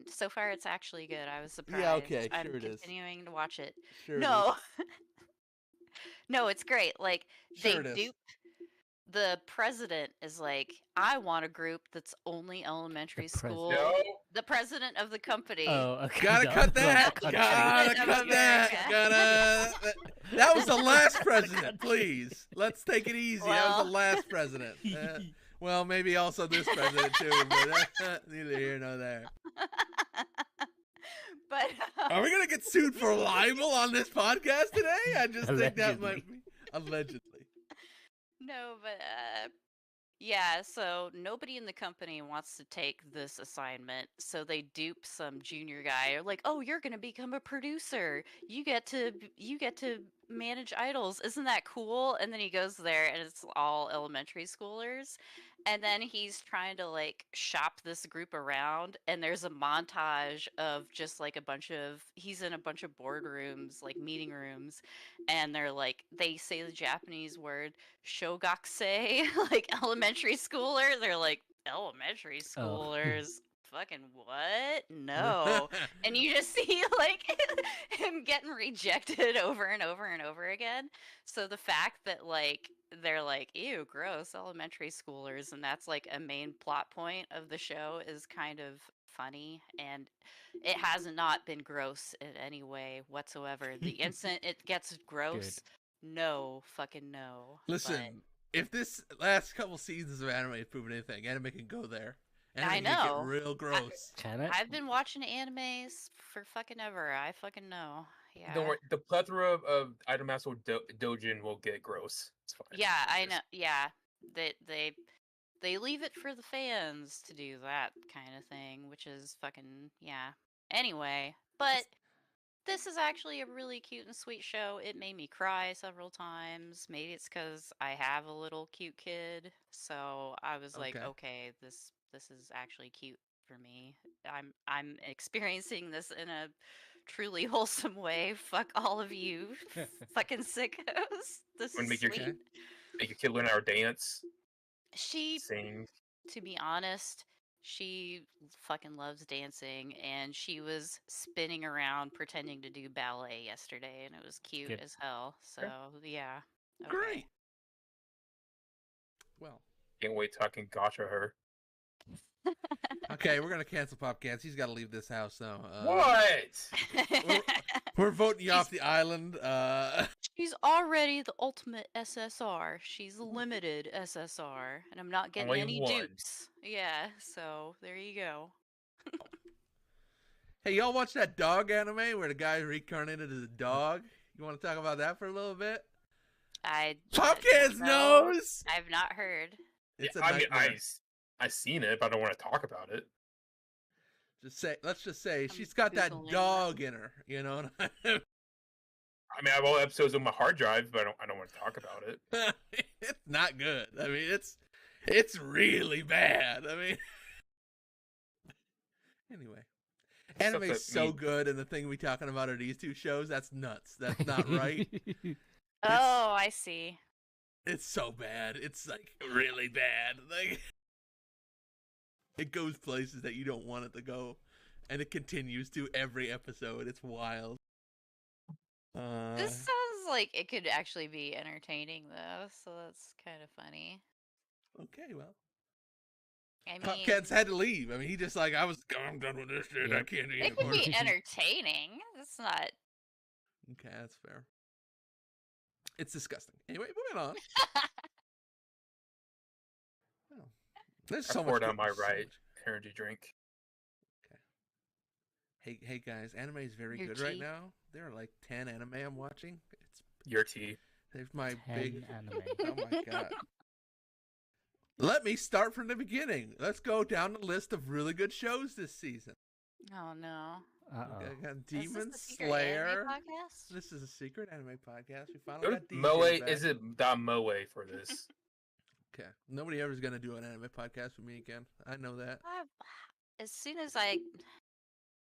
so far it's actually good. I was surprised. Yeah, okay, I'm sure it is. continuing to watch it. Sure. No, no, it's great. Like Sure it they is. dupe. The president is like, I want a group that's only elementary school. No. The president of the company. Oh, okay. Gotta no, cut not the that. country. Gotta Of cut that. America. Gotta. That was the last president. Please, let's take it easy. That was Well. the last president. Well, maybe also this president too, but neither here nor there. But Are we gonna get sued for libel on this podcast today? I just think that might be allegedly. no, but yeah, so nobody in the company wants to take this assignment, so they dupe some junior guy. Or like, oh, you're gonna become a producer. You get to manage idols. Isn't that cool? And then he goes there, and it's all elementary schoolers. And then he's trying to like shop this group around, and there's a montage of just like he's in a bunch of boardrooms, like meeting rooms, and they're like, they say the Japanese word shogakse, like elementary schooler. They're like, elementary schoolers? Fucking what? No. And you just see like him getting rejected over and over and over again. So the fact that like they're like, ew, gross, elementary schoolers, and that's like a main plot point of the show is kind of funny, and it has not been gross in any way whatsoever. The instant it gets gross, no, fucking no. Listen, if this last couple seasons of anime has proven anything, anime can go there. Anime I can know. get real gross. Can it? I've been watching animes for fucking ever. I fucking know. Yeah. Don't worry. The plethora of Idolmaster Dojin will get gross. It's fine. Yeah, I know. Yeah, they leave it for the fans to do that kind of thing, which is fucking yeah. Anyway, but this is actually a really cute and sweet show. It made me cry several times. Maybe it's because I have a little cute kid, so I was like, Okay. okay, this is actually cute for me. I'm experiencing this in a truly wholesome way. Fuck all of you, fucking sickos. This Wanna is make your sweet. kid- Make your kid learn how to dance, She, sing. to be honest, she fucking loves dancing, and she was spinning around pretending to do ballet yesterday, and it was cute Good. as hell. So yeah, okay. Great. Well, Can't wait till I can gotcha her. okay, we're gonna cancel Pop Cans. He's got to leave this house now. What? We're voting you off the island. She's already the ultimate SSR. She's a limited SSR, and I'm not getting Only any one. dupes. Yeah, so there you go. Hey, y'all watch that dog anime where the guy reincarnated as a dog? You want to talk about that for a little bit? I Pumpkin's don't know. nose. I've not heard. It's Yeah, a I mean, nightmare. I seen it, but I don't want to talk about it. Let's just say I'm she's got that Googling dog in her. You know what I mean? I mean, I have all the episodes on my hard drive, but I don't want to talk about it. It's not good. I mean, it's really bad. I mean, anyway, Stuff anime's that so me- good, and the thing we talking about are these two shows. That's nuts. That's not right. Oh, I see. It's so bad. It's like really bad. Like it goes places that you don't want it to go, and it continues to every episode. It's wild. This sounds like it could actually be entertaining, though, so that's kind of funny. Okay, well, I mean, Pumpkin's had to leave. I mean, he just like I'm done with this shit. I Yep. can't do it could anymore. be entertaining. It's not. Okay, that's fair. It's disgusting. Anyway, moving on. Oh, there's I so poured much. out my so right much. energy drink. Hey guys, anime is very Your good right tea. now. There are like 10 anime I'm watching. Your tea. There's my 10 big anime. Oh my god. Let me start from the beginning. Let's go down the list of really good shows this season. Oh no. Uh-oh. Okay, I got Is Demon this the Secret Anime Slayer. podcast? This is a secret anime podcast. We finally Go got to DJ Moe. back. Is it .moe for this? Okay. Nobody ever's gonna do an anime podcast with me again. I know that. As soon as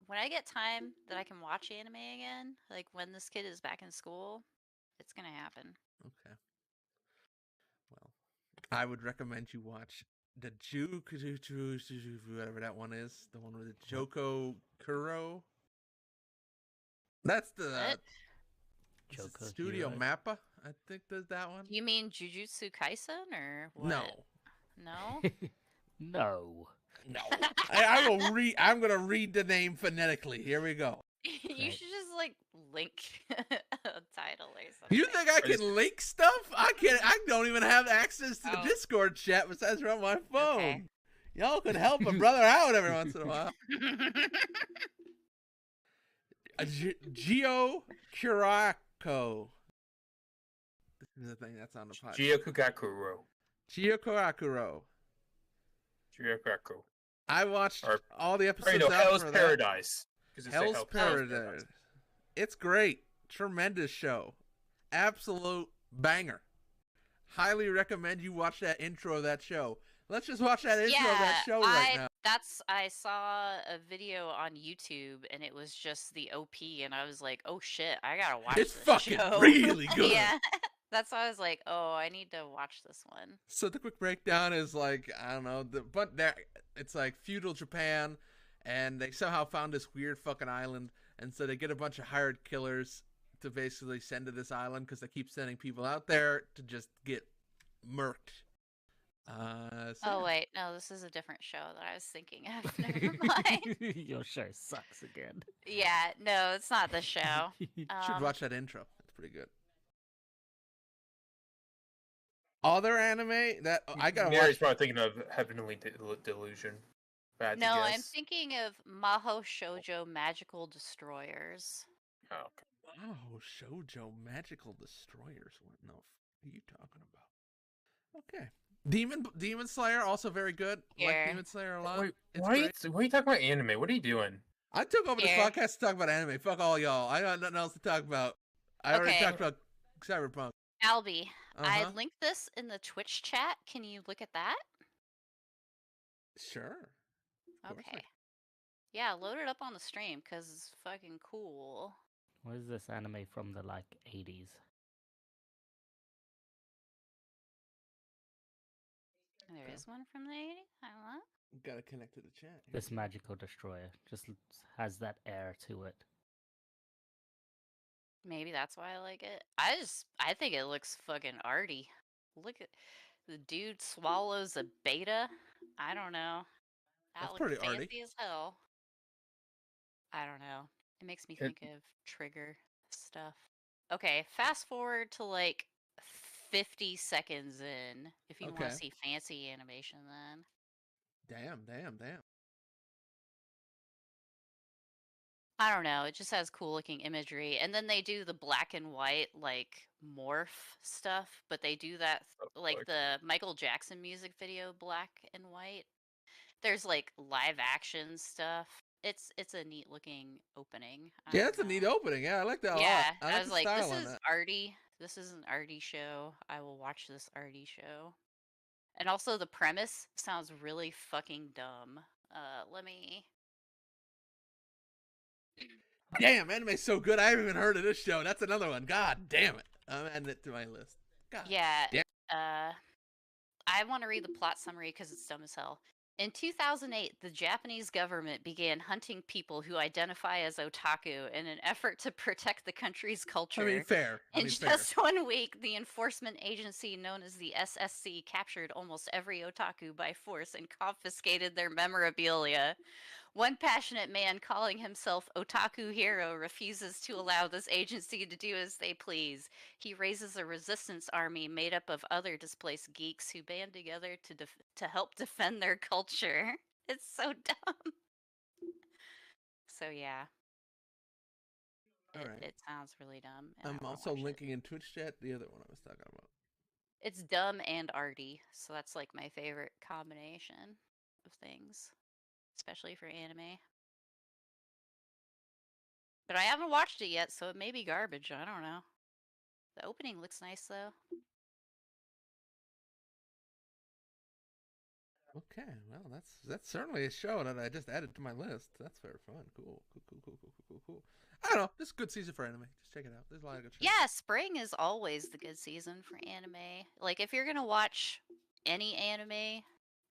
when I get time that I can watch anime again, like when this kid is back in school, it's gonna happen. Okay. Well, I would recommend you watch the whatever that one is. The one with the Joko Kuro. That's the What? is it Joko Studio Hero. Mappa. I think there's that one. You mean Jujutsu Kaisen or what? No. No? No. No. I will read. I'm gonna read the name phonetically. Here we go. You Right. should just like link a title or something. You think I can link stuff? I can't. I don't even have access to the Oh. Discord chat besides from my phone. Okay. Y'all can help a brother out every once in a while. Gio Kurako. This is the thing that's on the podcast. Gyokugakuro. Gio Kurakuro. Gyokugakuro. I watched Or- all the Or, episodes you know, out Hell's for that. Paradise. 'Cause it's a Hell's Paradise. It's great. Tremendous show. Absolute banger. Highly recommend you watch that intro of that show. Let's just watch that intro of that show right now. I saw a video on YouTube and it was just the OP and I was like, oh shit, I gotta watch It's this fucking show. really good. Yeah. That's why I was like, oh, I need to watch this one. So the quick breakdown is like, I don't know, it's like feudal Japan, and they somehow found this weird fucking island, and so they get a bunch of hired killers to basically send to this island because they keep sending people out there to just get murked. Oh wait, no, this is a different show that I was thinking of. Never mind. Your show sucks again. Yeah, no, it's not the show. Should watch that intro. It's pretty good. Other anime that I gotta Mary's watch. probably thinking of Heavenly Delusion. Bad No, I'm guess. thinking of Maho Shoujo Magical Destroyers. Oh, okay. Oh, Shoujo Magical Destroyers. What in the are you talking about? Okay. Demon Slayer, also very good. Like Here. Demon Slayer a lot. Wait, It's why are great. you talking about anime? What are you doing? I took over this Here. podcast to talk about anime. Fuck all y'all. I got nothing else to talk about. I already Okay. talked about Cyberpunk. Albie, I Uh-huh. linked this in the Twitch chat. Can you look at that? Sure. Of course I Okay. Yeah, load it up on the stream because it's fucking cool. What is this anime from the 80s? There Okay. is one from the 80s? I don't know. Gotta connect to the chat. here. This magical destroyer just has that air to it. Maybe that's why I like it. I think it looks fucking arty. Look at the dude swallows a beta. I don't know. That That's looks pretty fancy arty. as hell. I don't know. It makes me It- think of Trigger stuff. Okay, fast forward to like 50 seconds in if you want Okay. to see fancy animation then. Damn. I don't know, it just has cool looking imagery. And then they do the black and white like morph stuff, but they do that like like- the Michael Jackson music video black and white. There's like live action stuff. It's a neat looking opening. I Yeah, don't that's a neat know. opening. Yeah, I like that a lot. Yeah, I I like was the like, style this on is that. arty. This is an arty show. I will watch this arty show. And also the premise sounds really fucking dumb. Let me. Damn, anime's so good. I haven't even heard of this show. That's another one. God damn it. I'm adding it to my list. God. Yeah. damn. I want to read the plot summary because it's dumb as hell. In 2008, the Japanese government began hunting people who identify as otaku in an effort to protect the country's culture. I mean, fair. In just 1 week, the enforcement agency known as the SSC captured almost every otaku by force and confiscated their memorabilia. One passionate man calling himself Otaku Hero refuses to allow this agency to do as they please. He raises a resistance army made up of other displaced geeks who band together to help defend their culture. It's so dumb. So yeah. All right. It sounds really dumb. and I I'm wanna also watch it. linking in Twitch chat the other one I was talking about. It's dumb and arty, so that's like my favorite combination of things, especially for anime. But I haven't watched it yet, so it may be garbage. I don't know. The opening looks nice though. Okay, well, that's certainly a show that I just added to my list. That's very fun. Cool. I don't know, just a good season for anime. Just check it out. There's a lot of good shows. Yeah, spring is always the good season for anime. Like if you're gonna watch any anime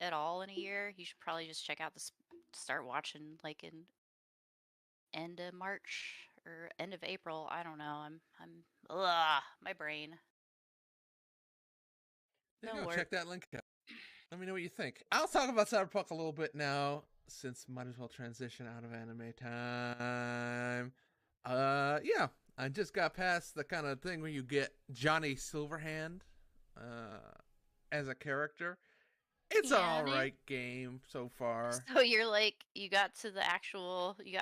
at all in a year, you should probably just check out start watching like in end of March or end of April. I don't know. My brain. There you No go. work. Check that link out. Let me know what you think. I'll talk about Cyberpunk a little bit now, since might as well transition out of anime time. Yeah, I just got past the kind of thing where you get Johnny Silverhand as a character. It's an Johnny? alright game so far. So you're like you got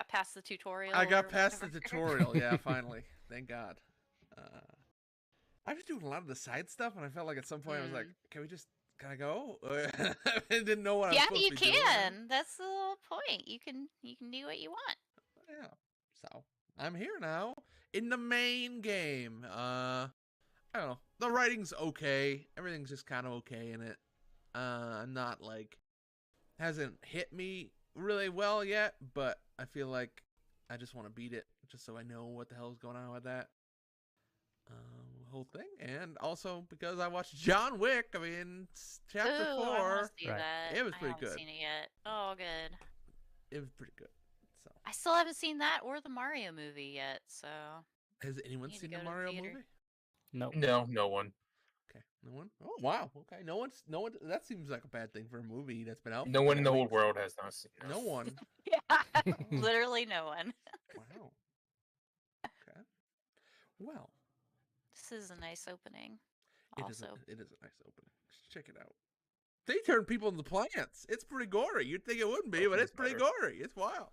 past the tutorial. I got or past the whatever? tutorial, yeah, finally. Thank God. I was doing a lot of the side stuff, and I felt like at some point I was like, can I go? I didn't know what I was Yeah, supposed you to be doing. can. That's the whole point. You can do what you want. Yeah. So I'm here now in the main game. I don't know. The writing's okay. Everything's just kind of okay in it. Not like hasn't hit me really well yet, but I feel like I just want to beat it just so I know what the hell's going on with that whole thing. And also because I watched John Wick. I mean, chapter Ooh, I 4. wanna see Right. that. It was I pretty haven't good. Seen it yet. Oh, good. It was pretty good. So I still haven't seen that or the Mario movie yet. So has anyone Need to seen go the to the Mario theater. movie? Nope. No one. Okay, no one. Oh wow. Okay, no one. That seems like a bad thing for a movie that's been out. No for one in the 4 whole weeks. world has not seen it. No one. yeah, literally no one. Wow. Okay. Well, This is a nice opening. it is. Also, It is a nice opening. Check it out. They turn people into plants. It's pretty gory. You'd think it wouldn't be, but it's pretty gory. It's wild.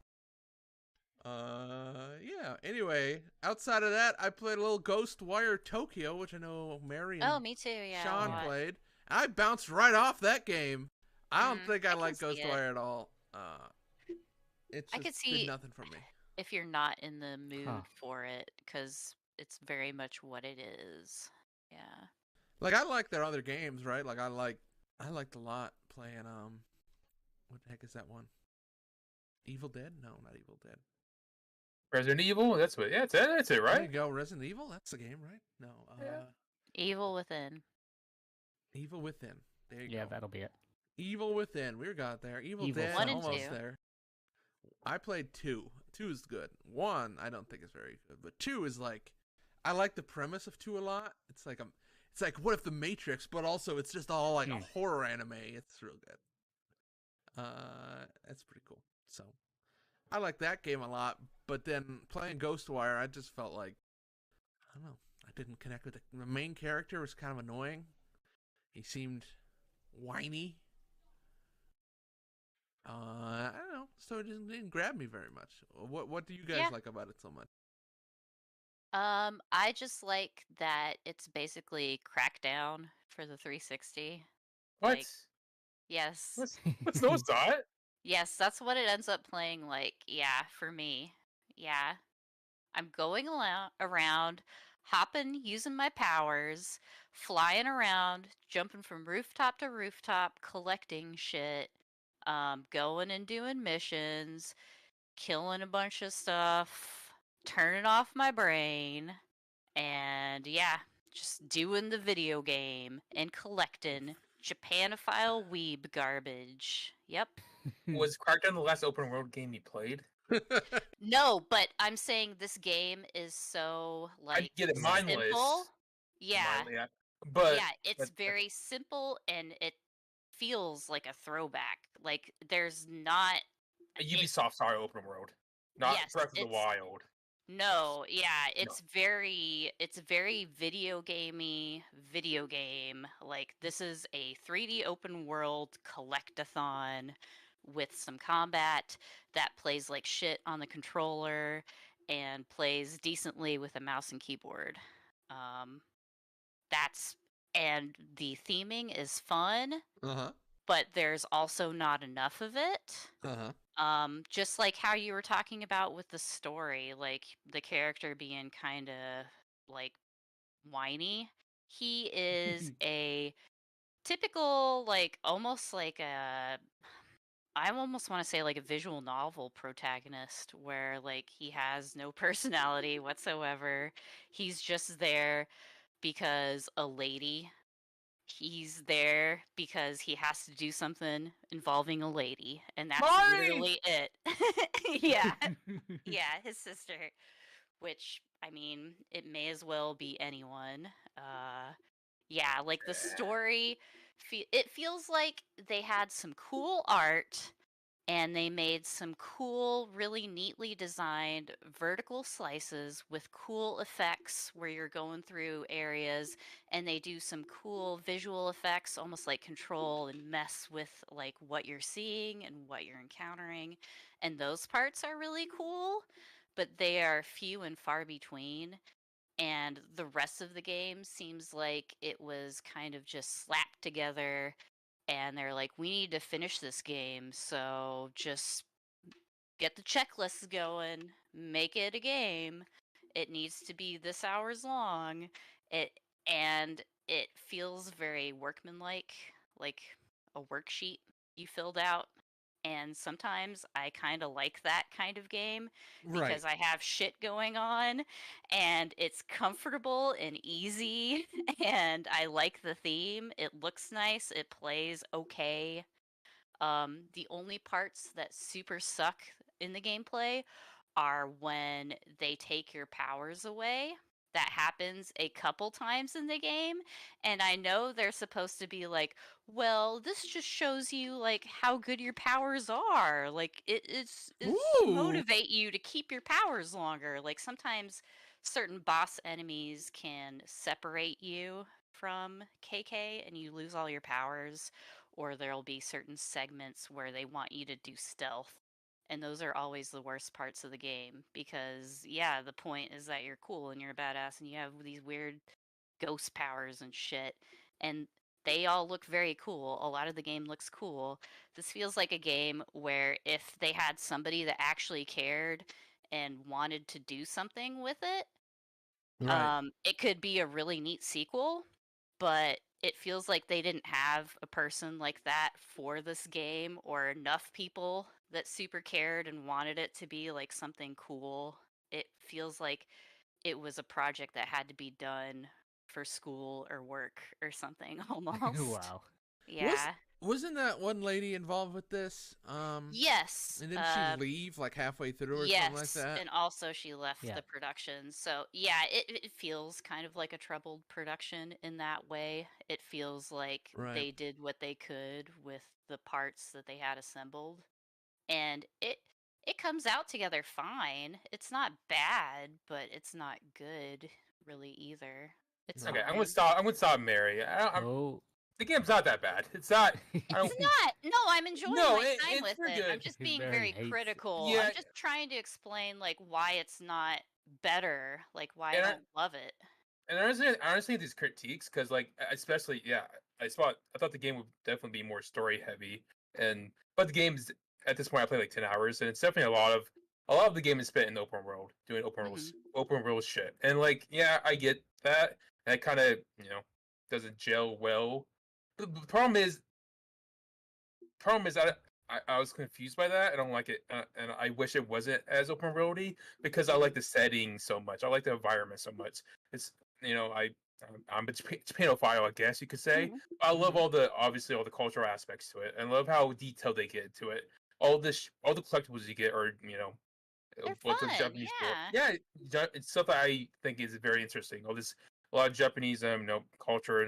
Yeah. Anyway, outside of that, I played a little Ghostwire Tokyo, which I know Mary and me too. Yeah. Sean a lot. played. I bounced right off that game. I don't think I I can like see it. Ghostwire at all. It's I just could see- did nothing for me. If you're not in the mood Huh. for it, because it's very much what it is. Yeah. Like I like their other games, right? Like I liked a lot playing what the heck is that one? Evil Dead? No, not Evil Dead. Resident Evil. That's what. Yeah, that's it, There you right? go, Resident Evil. That's the game, right? No, Yeah. Evil Within. Evil Within. There you Yeah, go. that'll be it. Evil Within. We got there. Evil Evil Dead. 1 and Almost 2. there. I played 2. 2 is good. 1 I don't think is very good, but 2 is like I like the premise of 2 a lot. It's like what if the Matrix, but also it's just all like a horror anime. It's real good. That's pretty cool. So, I like that game a lot, but then playing Ghostwire, I just felt like, I don't know, I didn't connect with the main character. Was kind of annoying. He seemed whiny. I don't know, so it didn't grab me very much. What do you guys Yeah. like about it so much? I just like that it's basically Crackdown for the 360. What? Like, yes. What's those that? Yes, that's what it ends up playing like. Yeah, for me. Yeah. I'm going around, hopping, using my powers, flying around, jumping from rooftop to rooftop, collecting shit, going and doing missions, killing a bunch of stuff, turning off my brain, and yeah, just doing the video game and collecting Japanophile weeb garbage. Yep. Was Crackdown the last open world game you played? No, but I'm saying this game is so I like get it, simple. mindless. Yeah. Yeah. But Yeah, it's very simple and it feels like a throwback. Like there's not Ubisoft style open world, not yes, Breath of the it's Wild. no, yeah, No. it's very video gamey video game. Like this is a 3D open world collectathon with some combat that plays like shit on the controller and plays decently with a mouse and keyboard. Um that's and the theming is fun, Uh-huh. but there's also not enough of it. Uh-huh. Just like how you were talking about with the story, like the character being kind of like whiny. He is a typical, like almost like a, I almost want to say like a visual novel protagonist where like he has no personality whatsoever. He's just there because a lady. He's there because he has to do something involving a lady, and that's Marty! literally it. Yeah, yeah, his sister. Which I mean, it may as well be anyone. Yeah, like the story, it feels like they had some cool art and they made some cool, really neatly designed vertical slices with cool effects where you're going through areas and they do some cool visual effects, almost like control and mess with like what you're seeing and what you're encountering. And those parts are really cool, but they are few and far between. And the rest of the game seems like it was kind of just slapped together and they're like, we need to finish this game, so just get the checklists going, make it a game. It needs to be this hours long. It and it feels very workmanlike, like a worksheet you filled out. And sometimes I kind of like that kind of game Right. because I have shit going on and it's comfortable and easy and I like the theme. It looks nice, it plays okay. The only parts that super suck in the gameplay are when they take your powers away. That happens a couple times in the game, and I know they're supposed to be like, well, this just shows you like how good your powers are. Like it's to Ooh. motivate you to keep your powers longer. Like sometimes certain boss enemies can separate you from KK and you lose all your powers, or there'll be certain segments where they want you to do stealth. And those are always the worst parts of the game because, yeah, the point is that you're cool and you're a badass and you have these weird ghost powers and shit. And they all look very cool. A lot of the game looks cool. This feels like a game where if they had somebody that actually cared and wanted to do something with it, Right. it could be a really neat sequel, but it feels like they didn't have a person like that for this game or enough people that super cared and wanted it to be like something cool. It feels like it was a project that had to be done for school or work or something almost. Wow. Yeah. Wasn't that one lady involved with this? Yes. And didn't she leave like halfway through or something like Yes, that? and also she left Yeah. the production. So, yeah, it feels kind of like a troubled production in that way. It feels like Right. they did what they could with the parts that they had assembled. And It comes out together fine. It's not bad, but it's not good really either. It's Okay, fine. I'm gonna stop Mary. Oh, The game's not that bad. It's not. I don't. It's not. No, I'm enjoying No, my time it's with pretty it. I'm good. just he being very very hates it. critical. Yeah, I'm just trying to explain like why it's not better, like why I and don't love it. I understand these critiques because, like, especially, yeah, I thought the game would definitely be more story heavy, but the game's at this point I played like 10 hours, and it's definitely a lot of the game is spent in the open world doing Mhm. open world shit, and like, yeah, I get that, and it kind of doesn't gel well. The problem is I was confused by that. I don't like it, and I wish it wasn't as open worldy because I like the setting so much. I like the environment so much. It's I'm a Japanophile, I guess you could say. Mhm. I love Mhm. obviously all the cultural aspects to it, and love how detailed they get to it. All the collectibles you get are They're what the fun. Japanese do. Yeah. Yeah, it's stuff that I think is very interesting. A lot of Japanese culture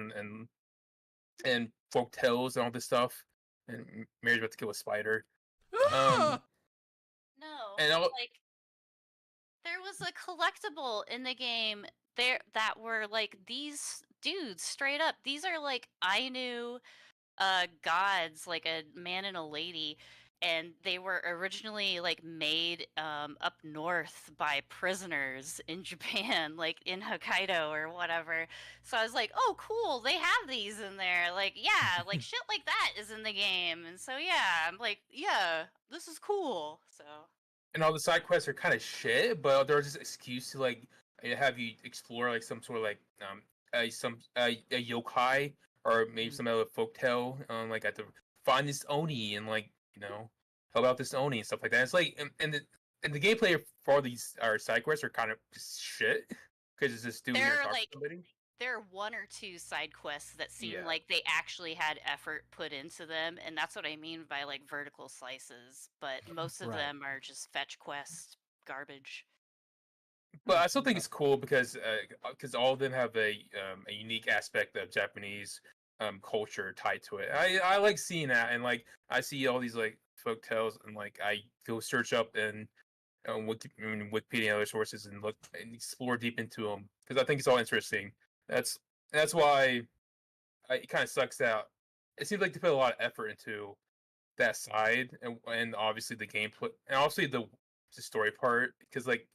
and folk tales and all this stuff. And Mary's about to kill a spider. Um, No, and all, like there was a collectible in the game there that were like these dudes straight up. These are like Ainu gods, like a man and a lady, and they were originally like made up north by prisoners in Japan, like in Hokkaido or whatever. So I was like, oh cool, they have these in there. Like, yeah, like shit like that is in the game. And so yeah, I'm like, yeah, this is cool. So and all the side quests are kind of shit, but there's this excuse to like have you explore like some sort of like a yokai or maybe some other folktale. Like I have to find this oni and like help out this oni and stuff like that. It's like and the gameplay for all these side quests are kind of shit because it's just doing your they're talk to like somebody. there are one or two side quests that seem Yeah. like they actually had effort put into them, and that's what I mean by like vertical slices. But most of Right. them are just fetch quest garbage. But I still think it's cool because all of them have a unique aspect of Japanese culture tied to it. I like seeing that, and like I see all these like folk tales, and like I go search up and Wikipedia and other sources and look and explore deep into them because I think it's all interesting. That's that's why it kind of sucks out. It seems like they put a lot of effort into that side, and obviously the gameplay, and obviously the story part because like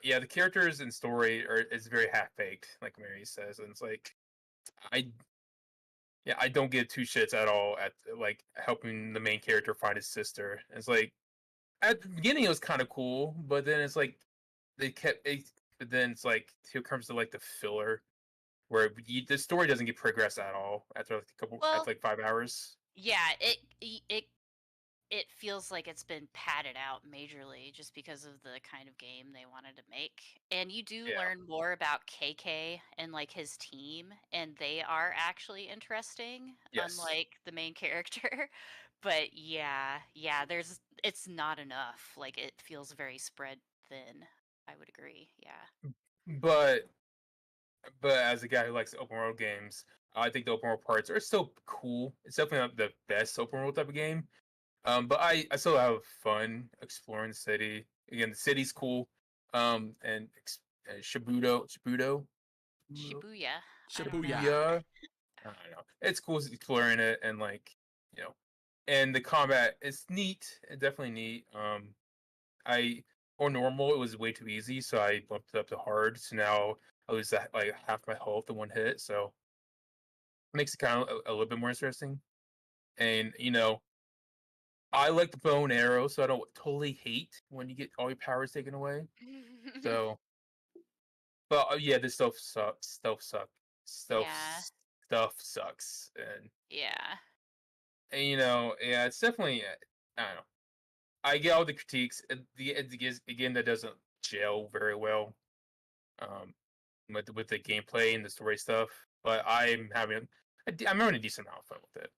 yeah, the characters and story are is very half baked, like Mary says, and it's like I I don't give two shits at all at like helping the main character find his sister. It's like at the beginning it was kind of cool, but then it's like they kept it, but then it's like here comes to like the filler where the story doesn't get progressed at all after like Well, after like 5 hours. yeah, it feels like it's been padded out majorly just because of the kind of game they wanted to make. And you do Yeah. learn more about KK and like his team, and they are actually interesting, Yes. unlike the main character. But yeah, it's not enough. Like it feels very spread thin. I would agree. Yeah. But as a guy who likes open world games, I think the open world parts are still cool. It's definitely not the best open world type of game. But I still have fun exploring the city. Again, the city's cool. And Shibudo, Shibuya. I don't know. Shibuya. yeah. I don't know. It's cool exploring it and like you know, and the combat is neat. Definitely neat. I or normal it was way too easy, so I bumped it up to hard. So now I lose like half my health in one hit. So it makes it kind of a little bit more interesting. And I like the bow and arrow, so I don't totally hate when you get all your powers taken away. So, but yeah, this stuff sucks. Yeah. Stuff sucks, Yeah. and yeah, it's definitely. I don't know. I get all the critiques. Again, that doesn't gel very well. Um, with the gameplay and the story stuff, but I'm having a decent amount of fun with it.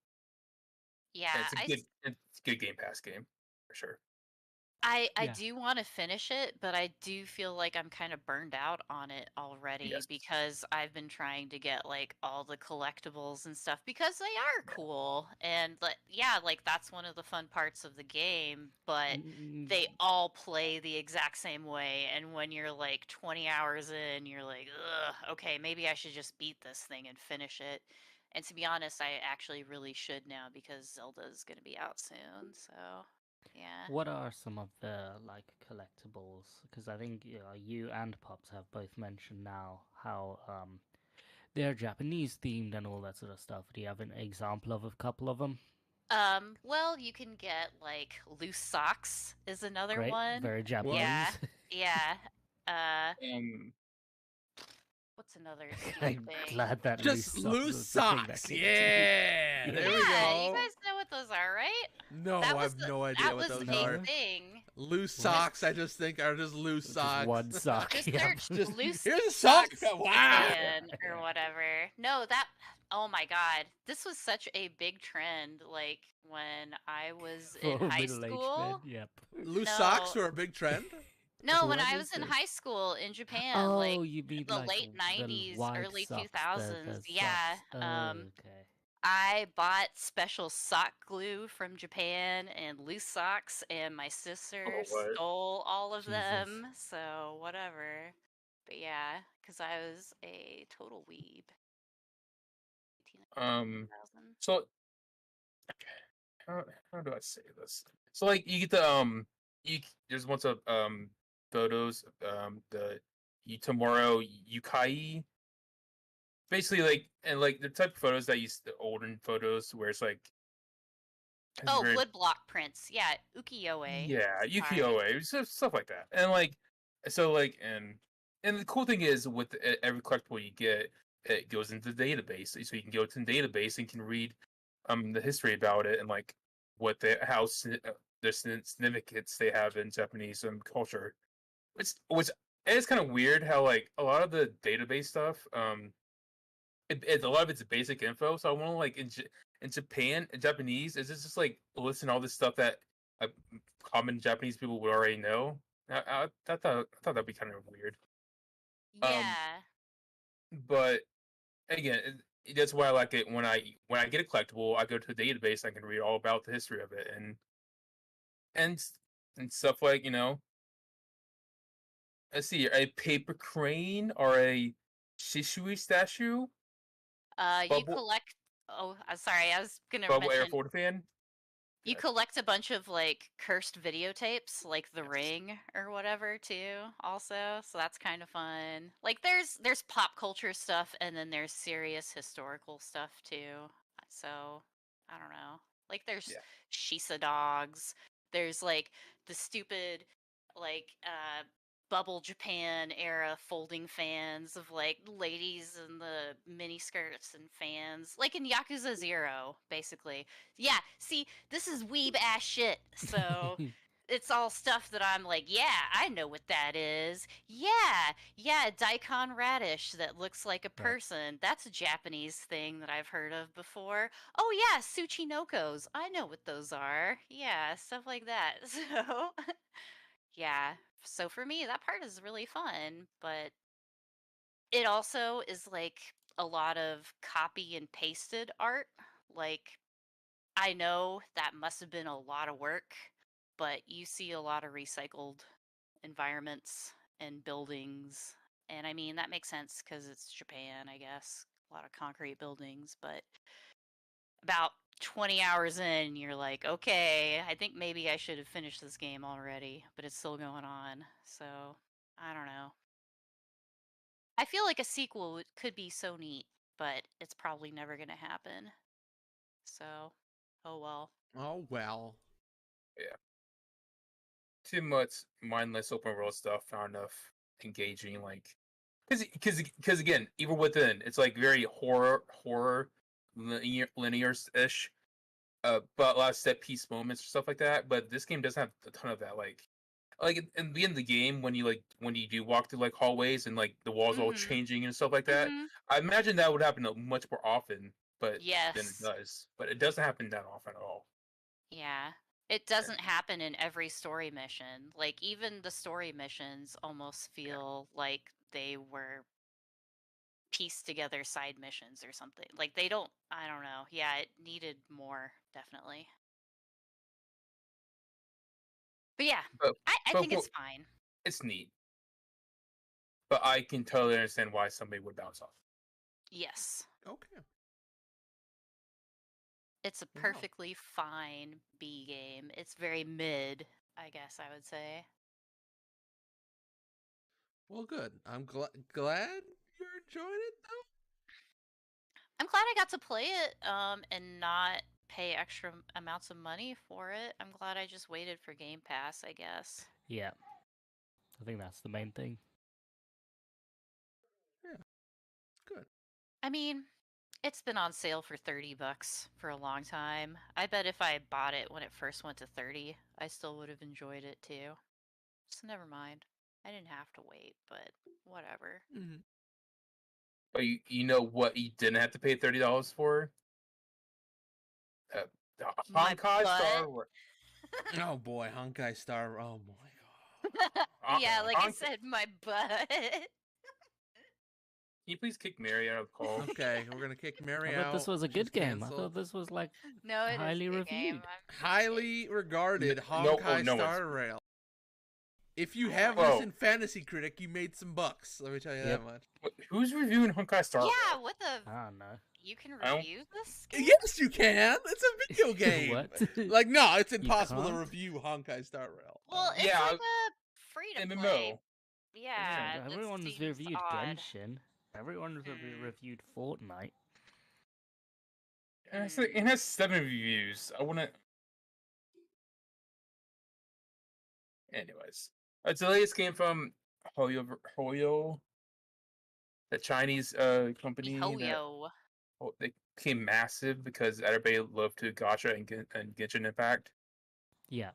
Yeah. And it's a good Game Pass game for sure. I Yeah. do want to finish it, but I do feel like I'm kind of burned out on it already Yes. because I've been trying to get like all the collectibles and stuff because they are cool and yeah, like that's one of the fun parts of the game, but Mm, they all play the exact same way, and when you're like 20 hours in, you're like, ugh, okay, maybe I should just beat this thing and finish it. And to be honest, I actually really should now because Zelda's gonna be out soon, so yeah. What are some of the like collectibles? Because I think you and Pops have both mentioned now how they're Japanese themed and all that sort of stuff. Do you have an example of a couple of them? Well, you can get like loose socks is another Great, one. very What? Yeah, Japanese. yeah. Uh, Um, what's another stupid I'm thing? glad that loose Just socks loose was the thing that socks. came to you. Yeah, there we Yeah, you go. guys know what those are, right? No, That I was have no idea what that was those a are. thing. Loose What? socks, I just think are just loose Just socks. one sock. Just Yep. search Just loose here's a sock. socks Wow. Japan or Yeah. whatever. No, that. Oh my God, this was such a big trend. Like when I was in For high middle-aged men. school. Yep. Loose No, socks were a big trend. No, when What I is was in this? high school in Japan, like Oh, you mean the like late the 90s, wide early socks, the 2000s. Yeah. socks. Oh, okay. I bought special sock glue from Japan and loose socks, and my sister oh, what? stole all of Jesus. them. So whatever. But yeah, because I was a total weeb. 18, Um, 2000. so how how do I say this? So like you get the there's once of photos the tomorrow yukai, basically like, and like the type of photos that use the olden photos where it's like it's Oh, very, wood block prints. Yeah, ukiyo-e. yeah, Sorry. ukiyo-e, stuff like that. And like, so like, and the cool thing is with every collectible you get, it goes into the database, so you can go to the database and can read the history about it and like what the the significance they have in Japanese culture. Which it's kind of weird how like a lot of the database stuff a lot of it's basic info. So I want to like in Japan, in Japanese, is this just like listing all this stuff that uh, common Japanese people would already know? I thought that'd be kind of weird. Um, Yeah. but again, that's why I like it when I get a collectible, I go to a database, I can read all about the history of it and and stuff like, let's see, a paper crane or a Shishui statue, You bubble collect. Oh, I'm sorry. I was gonna bubble air mention forty fan. you Yeah. collect a bunch of like cursed videotapes, like The Yes. Ring or whatever, too. Also, so that's kind of fun. Like, there's pop culture stuff, and then there's serious historical stuff too. So I don't know. Like, there's Yeah. Shisa dogs. There's like the stupid, like bubble Japan era folding fans of like ladies in the mini skirts and fans, like in Yakuza 0, basically. Yeah, see, this is weeb ass shit. So it's all stuff that I'm like, yeah, I know what that is. Yeah, daikon radish that looks like a Right. person. That's a Japanese thing that I've heard of before. Oh yeah, tsuchinokos. I know what those are. Yeah, stuff like that. So yeah. So for me, that part is really fun, but it also is like a lot of copy and pasted art. Like, I know that must have been a lot of work, but you see a lot of recycled environments and buildings. And I mean, that makes sense because it's Japan, I guess. A lot of concrete buildings, but about 20 hours in, you're like, okay, I think maybe I should have finished this game already, but it's still going on. So, I don't know. I feel like a sequel could be so neat, but it's probably never going to happen. So, oh well. Oh well. Yeah. Too much mindless open world stuff. Not enough engaging. Like, because again, even within, it's like very horror linear ish. But a lot of set piece moments or stuff like that. But this game doesn't have a ton of that. Like in the beginning of the game, when you do walk through like hallways and like the walls all Mhm. changing and stuff like that, Mhm. I imagine that would happen much more often, but than it Yes. does. But it doesn't happen that often at all. Yeah. It doesn't happen in every story mission. Like, even the story missions almost feel like they were pieced together side missions or something. Like, they don't, I don't know. Yeah, it needed more, definitely. But yeah, But, I but think it's fine. it's neat. But I can totally understand why somebody would bounce off. Yes. Okay. It's a Wow. perfectly fine B game. It's very mid, I guess I would say. Well, good. I'm glad you're enjoying it, though. I'm glad I got to play it and not pay extra amounts of money for it. I'm glad I just waited for Game Pass, I guess. Yeah. I think that's the main thing. Good. I mean, it's been on sale for $30 for a long time. I bet if I bought it when it first went to 30, I still would have enjoyed it too. So never mind. I didn't have to wait, but whatever. Mm-hmm. But you know what you didn't have to pay $30 for? My Honkai Star butt. Wars. Oh boy, Honkai Star. Oh my Yeah, like I Honkai- said, my butt. Can you please kick Mary out of the call? god. Okay, we're gonna kick Mary I out. thought this was a She's good game. I canceled. thought this was like No, it is highly a good game. reviewed. Highly regarded No- Honkai no Star one's- Rail. If you I have like this it. in Fantasy Critic, you made some bucks. Let me tell you Yep. that much. Who's reviewing Honkai Star Rail? Yeah, what the? I don't know. You can I don't- review this game? Yes, you can. It's a video game. What? Like, no, it's impossible to can't? review Honkai Star Rail. Well, it's Yeah, like a free to play. MMO. Yeah, that Everyone's seems reviewed odd. Genshin. Everyone's reviewed Fortnite. It has 7 reviews. I wouldn't. Anyways, it's the latest game from Hoyo, the Chinese company. Mihoyo. They became massive because everybody loved to gacha and Genshin Impact, Yeah.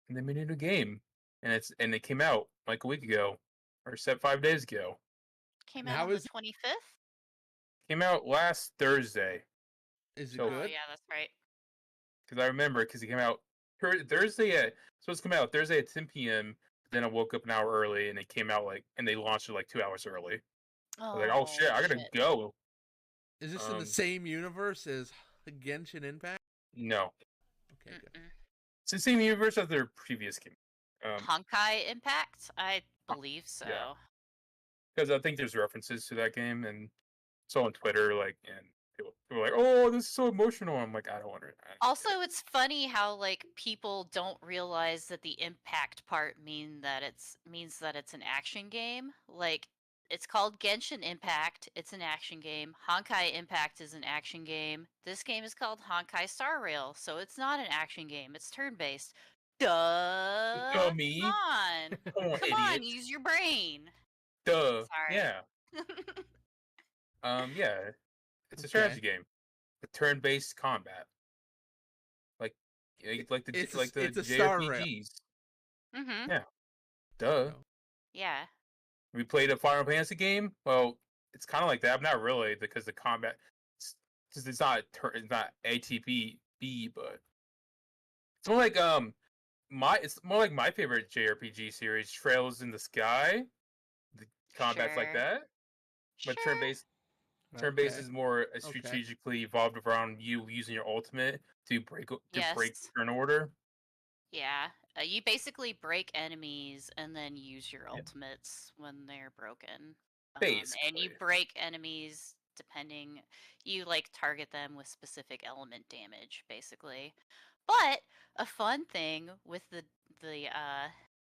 and they made a new game, and it came out like a week ago, or 5 days ago. Came And out how on the is it? 25th? Came out last Thursday. Is it So- Oh, good? yeah, that's right. Because I remember because it came out Thursday at supposed to come out Thursday at 10 p.m. Then I woke up an hour early and it came out and they launched it like 2 hours early. I was like, oh shit, I gotta go. Is this in the same universe as Genshin Impact? No, Okay, good. it's the same universe as their previous game. Honkai Impact? I believe so. yeah. Because I think there's references to that game and so on Twitter and people were like, oh, this is so emotional. I'm like, I don't want to. Also, it's funny how like people don't realize that the impact part means that it's an action game. Like it's called Genshin Impact. It's an action game. Honkai Impact is an action game. This game is called Honkai Star Rail, so it's not an action game. It's turn-based. Duh. Dummy. Come on. Oh, Come on, idiot. use your brain. Duh. Sorry. Yeah. Yeah. It's a Okay. strategy game. The turn-based combat. Like the It's the a Star Rail. JRPGs. Mhm. Yeah. Duh. Yeah. We played a Final Fantasy game. Well, it's kind of like that, but not really, because the combat, it's not ATB, but it's more like it's more like my favorite JRPG series, Trails in the Sky. The combat's like Sure. that, but Sure. turn-based Okay. is more Okay. strategically evolved around you using your ultimate to break Yes. turn order. Yeah. You basically break enemies and then use your Yeah. ultimates when they're broken. And Basically. you break enemies depending, you like target them with specific element damage, basically. But a fun thing with the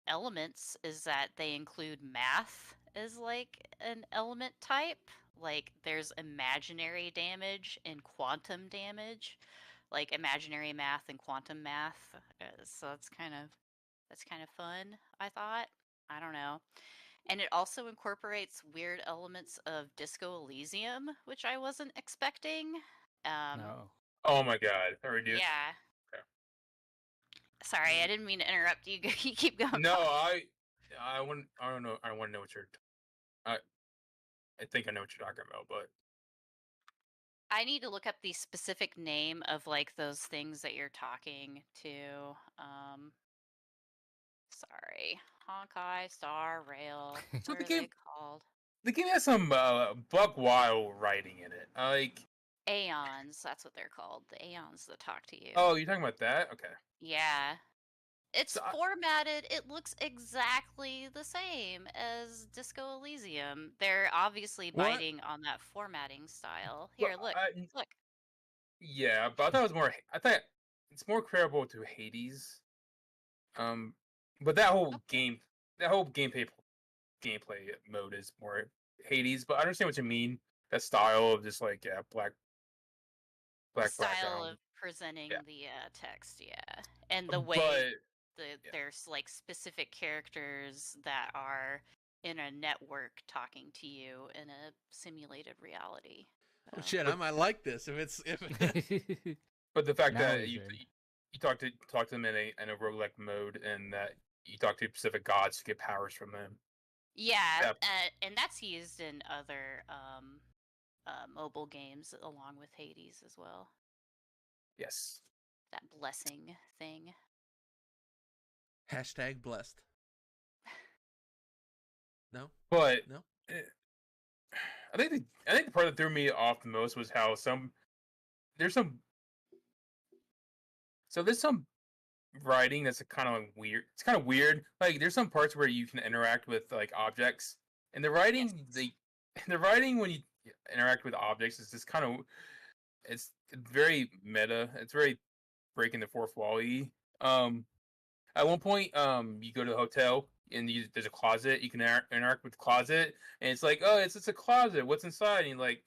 elements is that they include math as like an element type. Like there's imaginary damage and quantum damage, like imaginary math and quantum math. So that's kind of fun, I thought. I don't know. And it also incorporates weird elements of Disco Elysium, which I wasn't expecting. No. Oh my god! I already do. Yeah. Okay. Sorry, I didn't mean to interrupt you. You keep going. No, I want. I don't know. I want to know what you're. I think I know what you're talking about, but I need to look up the specific name of like those things that you're talking to. Sorry, Honkai Star Rail. So What the are they game, called? the game has some buck wild writing in it. Like, Aeons. That's what they're called. The Aeons that talk to you. oh, you're talking about that? Okay. Yeah. It's So formatted. It looks exactly the same as Disco Elysium. They're obviously What? biting on that formatting style. but Here, look. Look. yeah, but I thought it was more. I thought it's more comparable to Hades. But Okay. that whole gameplay mode is more Hades. But I understand what you mean. That style of just like The black style background. of presenting Yeah, the text, yeah. And the way but yeah. there's like specific characters that are in a network talking to you in a simulated reality. Oh So. shit, I might like this if But the fact Now that he's you in. you talk to them in a roguelike mode, and that you talk to specific gods to get powers from them. Yeah, Yeah. and that's used in other mobile games along with Hades as well. Yes. That blessing thing. hashtag blessed. No, But no. eh, I think the part that threw me off the most was how there's some there's some writing that's kind of like weird. It's kind of weird. Like there's some parts where you can interact with like objects, and Yes. the writing when you interact with objects is just kind of it's very meta. It's very breaking the fourth wall. At one point, you go to the hotel and there's a closet. You can interact with the closet, and it's like, oh, it's just a closet. What's inside? And like,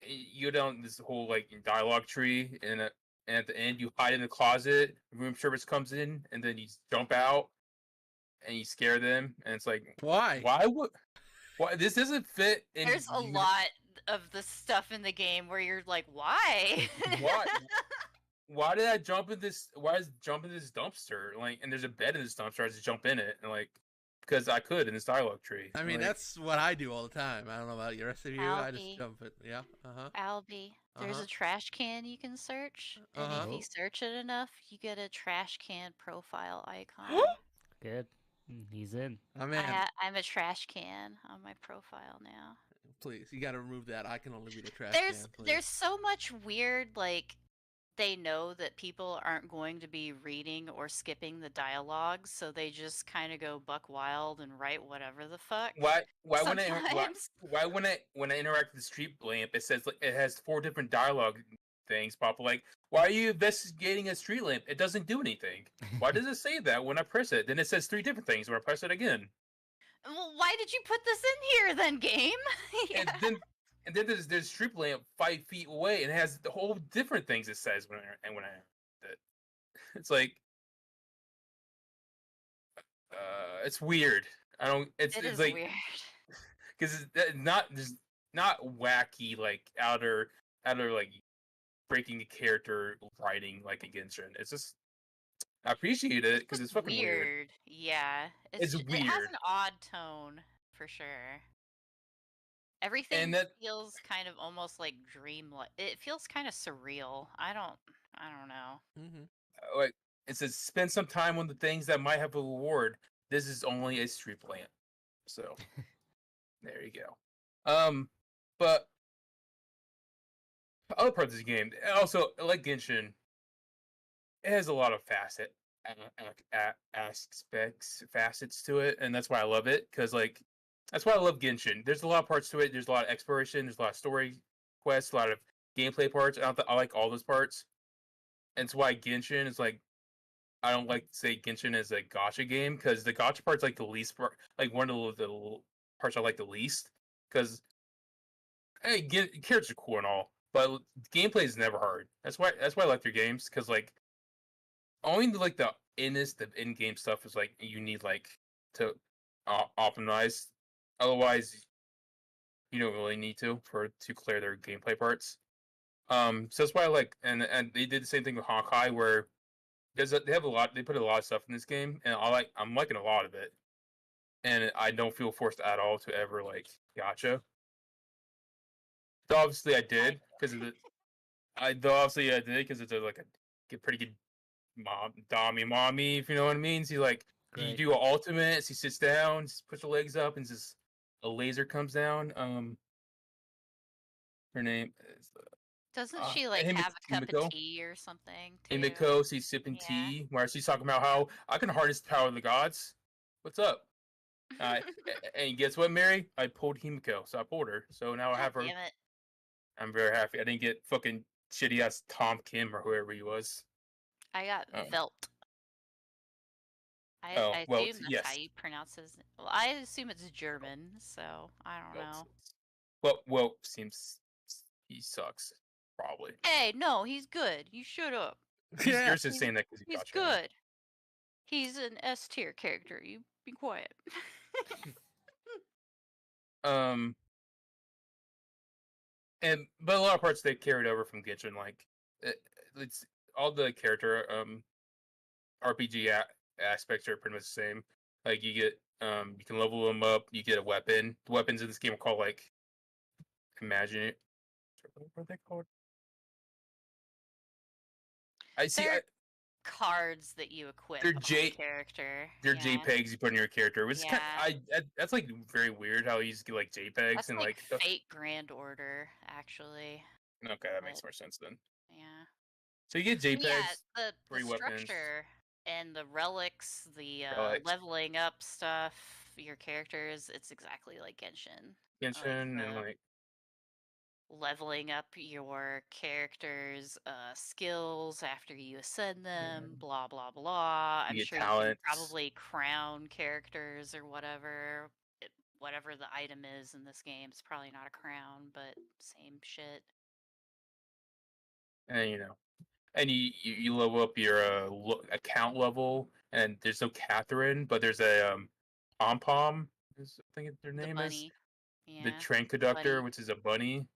you go down this whole like dialogue tree, and at the end, you hide in the closet. Room service comes in, and then you jump out and you scare them. And it's like, Why? why this doesn't fit in? There's a lot of the stuff in the game where you're like, why? Why? Why did I jump in this? Why is jump in this dumpster? Like, and there's a bed in this dumpster. I just jump in it, and like, because I could in this dialogue tree. I mean, like, that's what I do all the time. I don't know about the rest of you. I just Albie, jump it. Yeah. Albie, there's Uh-huh. a trash can you can search, and Uh-huh. if you Oh, search it enough, you get a trash can profile icon. good. He's in. Oh man, I'm a trash can on my profile now. please, you got to remove that. I can only read a trash There's can, please. there's so much weird like they know that people aren't going to be reading or skipping the dialogue, so they just kind of go buck wild and write whatever the fuck. Sometimes. when I interact with the street lamp, it says like it has 4 different dialogue things pop like, why are you investigating a street lamp? It doesn't do anything. Why does it say that when I press it? Then it says 3 different things when I press it again. Well, why did you put this in here then, game? And Yeah. then there's street lamp 5 feet away, and it has the whole different things it says when I it. It's like it's weird. I don't. It It's is like weird. because it's not just not wacky like outer like breaking the character writing like a Genshin. It's just I appreciate it because it's fucking weird. Weird. Yeah. It's It has weird, an odd tone for sure. Everything and that feels kind of almost like dreamlike. It feels kind of surreal. I don't know. Mm-hmm. like it says spend some time on the things that might have a reward. This is only a street lamp, so there you go. But other parts of the game, also like Genshin, it has a lot of facets to it, and that's why I love it. Because like that's why I love Genshin. There's a lot of parts to it. There's a lot of exploration. There's a lot of story quests. A lot of gameplay parts. I like all those parts. And it's why Genshin is like I don't like to say Genshin is a gotcha game because the gotcha part's like the least part, like one of the parts I like the least. Because hey, characters are cool and all, but gameplay is never hard. That's why I like their games because like only the in-game stuff is like you need like to optimize. Otherwise, you don't really need to clear their gameplay parts. So that's why I like and they did the same thing with Honkai where they have a lot. They put a lot of stuff in this game, and I'm liking a lot of it, and I don't feel forced at all to ever like gotcha. So obviously, I did because of the. Though obviously I did because it's a pretty good mommy, if you know what I mean. So like you Great. do an ultimate, so he sits down, just puts the legs up, and just a laser comes down. Her name is Doesn't she like have a cup of Himiko. tea or something too? Himiko, she's sipping Yeah. tea, where she's talking about how I can harness the power of the gods. What's up? And guess what, Mary? I pulled Himiko, so I pulled her. So now I God have her. damn it. I'm very happy. I didn't get fucking shitty ass Tom Kim or whoever he was. I got Um, Velt. I oh, well, assume that's how yes. you pronounce his. Well, I assume it's German, so I don't know. Well, seems he sucks. Probably. Hey, no, he's good. You shut up. Yeah. You're just saying that because you He's gotcha him. good. He's an S tier character. You be quiet. But a lot of parts they carried over from Genshin, like it's all the character RPG aspects are pretty much the same. Like you get you can level them up. You get a weapon. The weapons in this game are called like imagine it. What are they called? I see. They're cards that you equip They're on the character. They're Yeah. JPEGs you put in your character, which is Yeah. that's like very weird how you just get like JPEGs That's and like Fate Grand Order, actually. Okay, that makes more sense then. Yeah. So you get JPEGs, Yeah, the free weapons. structure and the relics, the Relics. leveling up stuff, your characters, it's exactly like Genshin. Genshin and like leveling up your characters' skills after you ascend them, blah blah blah. I'm get sure you talents. can probably crown characters or whatever. Whatever the item is in this game, it's probably not a crown, but same shit. And and you level up your account level, and there's no Catherine, but there's a Pom Pom. I think their name is Yeah. the train conductor, Bunny. which is a bunny,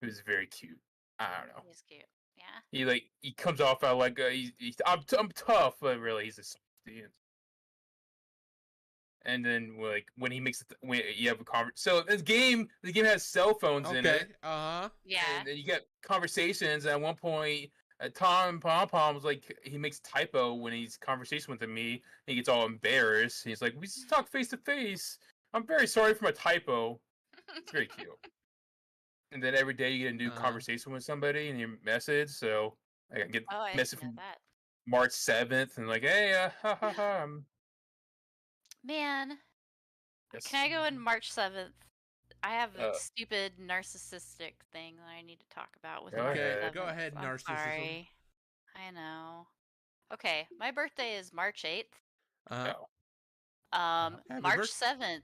who's very cute. I don't know. He's cute. Yeah. He comes off like I'm tough, but really he's a softie. And then like when he makes when you have a so the game has cell phones in it. Yeah. And then you get conversations. And at one point, Tom Pom Pom was like he makes typo when he's conversation with me. He gets all embarrassed. He's like, "We just talk face to face. I'm very sorry for my typo." It's very cute. And then every day you get a new conversation with somebody and you message. So I get message from March 7th and like, hey, ha ha ha. Man, Yes. can I go in March 7th? I have a stupid narcissistic thing that I need to talk about with March 7th. Go ahead, narcissism. Sorry. I know. Okay, my birthday is March 8th. March 7th.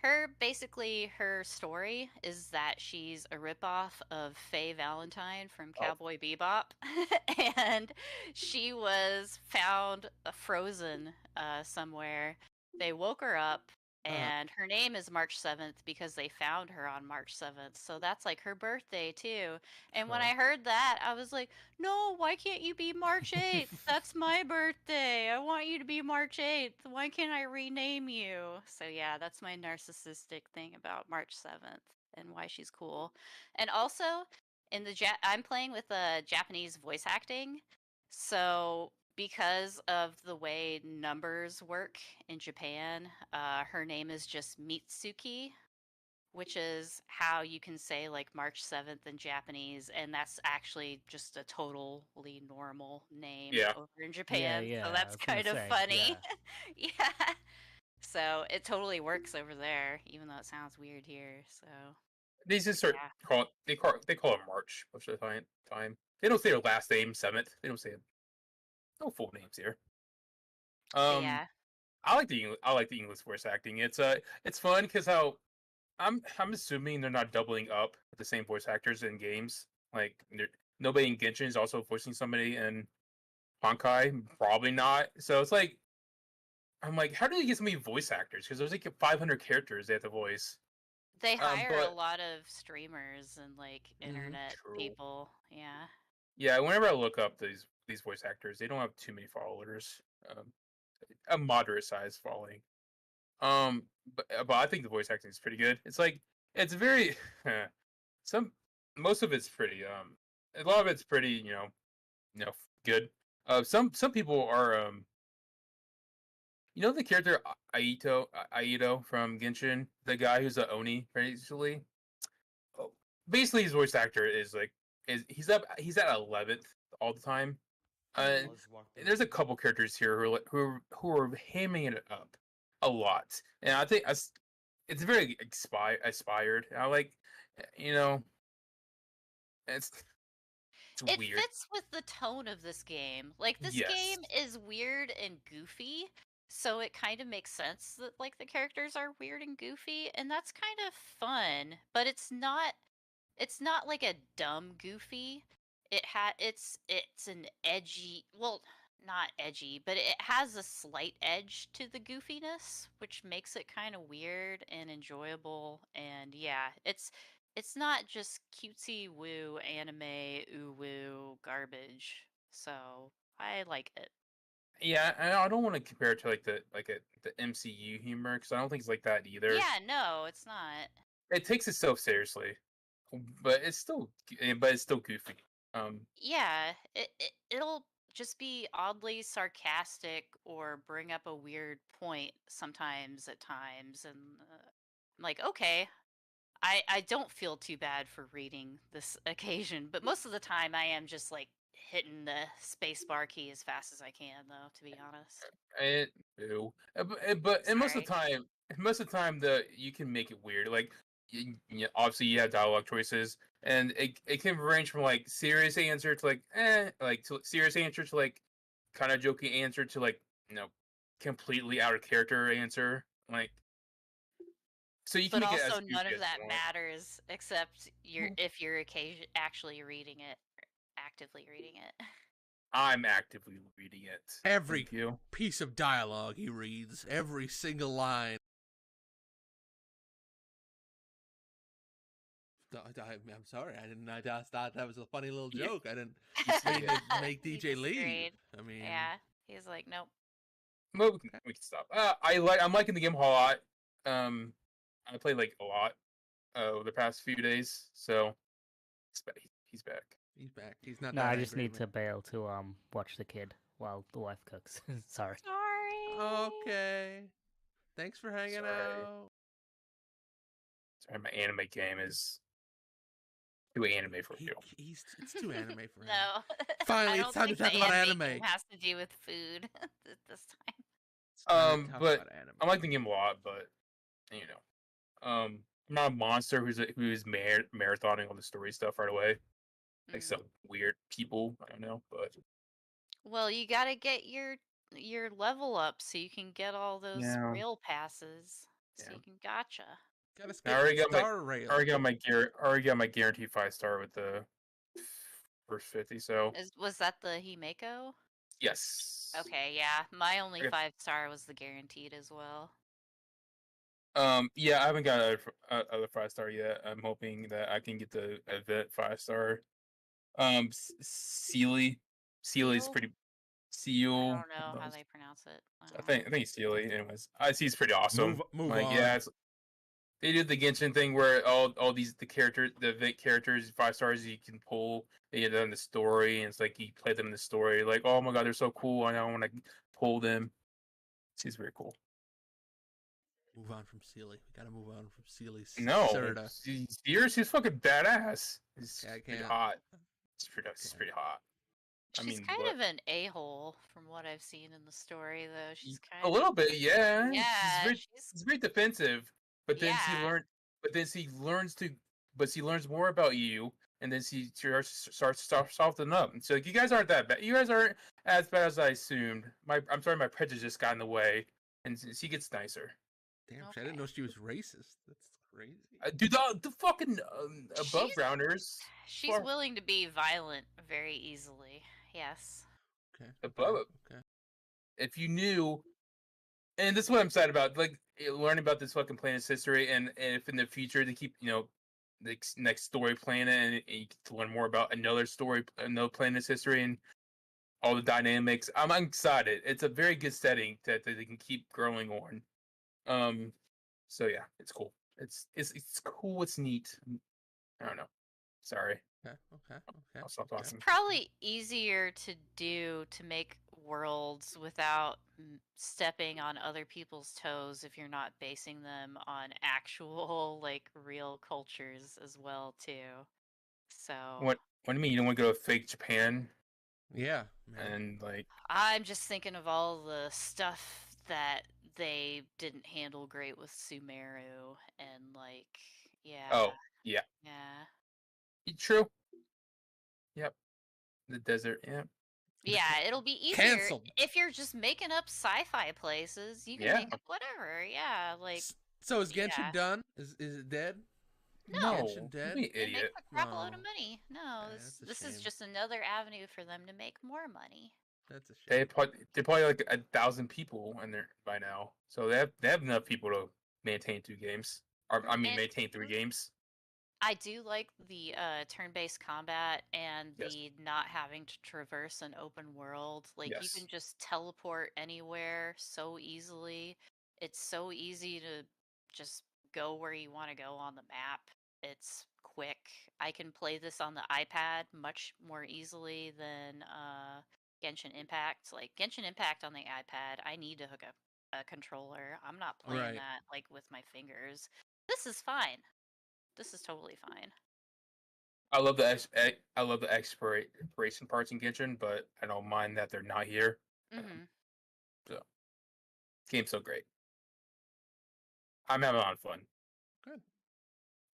Her story is that she's a ripoff of Faye Valentine from Cowboy Bebop, and she was found frozen somewhere. They woke her up, and her name is March 7th because they found her on March 7th. So that's like her birthday too. And when I heard that, I was like, no, why can't you be March 8th? That's my birthday. I want you to be March 8th. Why can't I rename you? So yeah, that's my narcissistic thing about March 7th and why she's cool. And also, in the I'm playing with Japanese voice acting. So because of the way numbers work in Japan, her name is just Mitsuki, which is how you can say like March 7th in Japanese, and that's actually just a totally normal name over in Japan. Yeah, so that's kind of funny. Yeah. So it totally works over there, even though it sounds weird here. So they just start call it March most of the time. They don't say their last name 7th. They don't say it. No full names here. yeah. I like the English voice acting. It's fun because how I'm assuming they're not doubling up with the same voice actors in games. Like nobody in Genshin is also voicing somebody in Honkai. Probably not. So it's like I'm like, how do they get so many voice actors? Because there's like 500 characters they have to voice. They hire a lot of streamers and like internet people. Yeah. Yeah. Whenever I look up these voice actors, they don't have too many followers. A moderate size following. But I think the voice acting is pretty good. It's like it's very most of it's pretty a lot of it's pretty good. Some people are the character Aito from Genshin, the guy who's a Oni basically. Oh, basically his voice actor is like he's at 11th all the time. Mhm. There's a couple characters here who are hamming it up a lot, and I think it's very aspired. I like, you know, it's It weird. fits with the tone of this game. Like, this Yes. game is weird and goofy, so it kind of makes sense that like the characters are weird and goofy, and that's kind of fun. But it's not like a dumb goofy. It's an edgy, well, not edgy, but it has a slight edge to the goofiness, which makes it kind of weird and enjoyable. And yeah, it's not just cutesy woo anime ooh woo garbage. So I like it. Yeah, and I don't want to compare it to the MCU humor because I don't think it's like that either. Yeah, no, it's not. It takes itself seriously, but it's still goofy. Yeah, it'll just be oddly sarcastic or bring up a weird point sometimes at times, and I'm like, okay, I don't feel too bad for reading this occasion, but most of the time I am just like hitting the spacebar key as fast as I can, though, to be honest. Ew. And Sorry. most of the time, you can make it weird. Like, obviously you have dialogue choices, and it can range from like serious answer to to serious answer to like kind of joking answer to like completely out of character answer. Like, so you can But make it also as none goofy of as that you want. matters except if you're actually reading it, actively reading it. I'm actively reading it. Every Thank you. piece of dialogue he reads, every single line. I'm sorry, I didn't. I just thought that was a funny little Yeah. joke. I didn't He's mean good. to make He DJ leave. disagreed. I mean, Yeah, he's like, nope. Well, we can stop. I'm liking the game a lot. I played like a lot the past few days, so he's back. he's back. He's not No, that I just angry need at to bail to watch the kid while the wife cooks. Sorry. me. Sorry. Okay. Thanks for hanging out. Sorry, my anime game is too anime for you. It's too anime for him. No. Finally, I it's don't time to think talk the about anime anime. game has to do with food this time. It's time to talk But about anime. I like the game a lot, but I'm not a monster who's marathoning all the story stuff right away. Like some weird people, I don't know, but Well, you gotta get your level up so you can get all those Yeah. rail passes. So Yeah. you can gotcha. Gotta I skip already got Star Rail. already got my guaranteed 5-star with the first 50. So Was that the Himeko? yes. Okay, yeah. My only Okay. 5-star was the guaranteed as well. Yeah, I haven't got other 5-star yet. I'm hoping that I can get the event 5-star. Sealy is Seal? pretty I Seal. don't know how they pronounce it. I think it's Sealy. Anyways, I see it's pretty awesome. Move like on. yeah, they did the Genshin thing where all the event characters 5-stars you can pull. They get in the story, and it's like you play them in the story. Like, oh my god, they're so cool! I want to pull them. She's very cool. Move on from Sealy. We gotta move on from Sealy. No, Serta. she's fucking badass. She's Yeah, I pretty can't. hot. She's pretty hot. She's kind of an a-hole from what I've seen in the story, though. She's kind a little bit, yeah. Yeah, She's very defensive, but then she learns more about you, and then she starts softening up. And so like, you guys aren't that bad. You guys aren't as bad as I assumed. I'm sorry, my prejudice got in the way, and she gets nicer. Damn, I didn't know she was racist. That's crazy. Dude, the fucking above grounders. She's willing to be violent very easily. Yes. Okay. Above it. Okay. If you knew, and this is what I'm sad about, like learning about this fucking planet's history, and if in the future they keep, the next story planet, and you get to learn more about another planet's history and all the dynamics. I'm excited. It's a very good setting that they can keep growing on. So yeah, it's cool. It's cool. It's neat. I don't know. Sorry, Okay. I'll stop It's talking. probably easier to do to make worlds without stepping on other people's toes if you're not basing them on actual like real cultures as well too. So What do you mean you don't want to go to fake Japan Yeah, man. and like? I'm just thinking of all the stuff that they didn't handle great with Sumeru and like yeah, Oh yeah, true. Yep, the desert. Yep. yeah, it'll be easier Canceled. if you're just making up sci-fi places. You can Yeah. make up whatever. Yeah, like So is Genshin yeah. done? Is it dead? Is No, Genshin You dead? be an they make idiot. a crap load of No. money. No, That's a this is shame. just another avenue for them to make more money. That's a shame. They're probably like 1,000 people in there by now, so they have enough people to maintain 2 games. Or I mean, And maintain 3 games. I do like the turn-based combat and Yes. the not having to traverse an open world. Like you Yes. can just teleport anywhere so easily. It's so easy to just go where you want to go on the map. It's quick. I can play this on the iPad much more easily than Genshin Impact. Like Genshin Impact on the iPad, I need to hook up a controller. I'm not playing Right. that like with my fingers. This is fine. This is totally fine. I love I love the exploration parts in Genshin, but I don't mind that they're not here. Hmm. So, game's so great. I'm having a lot of fun. Good.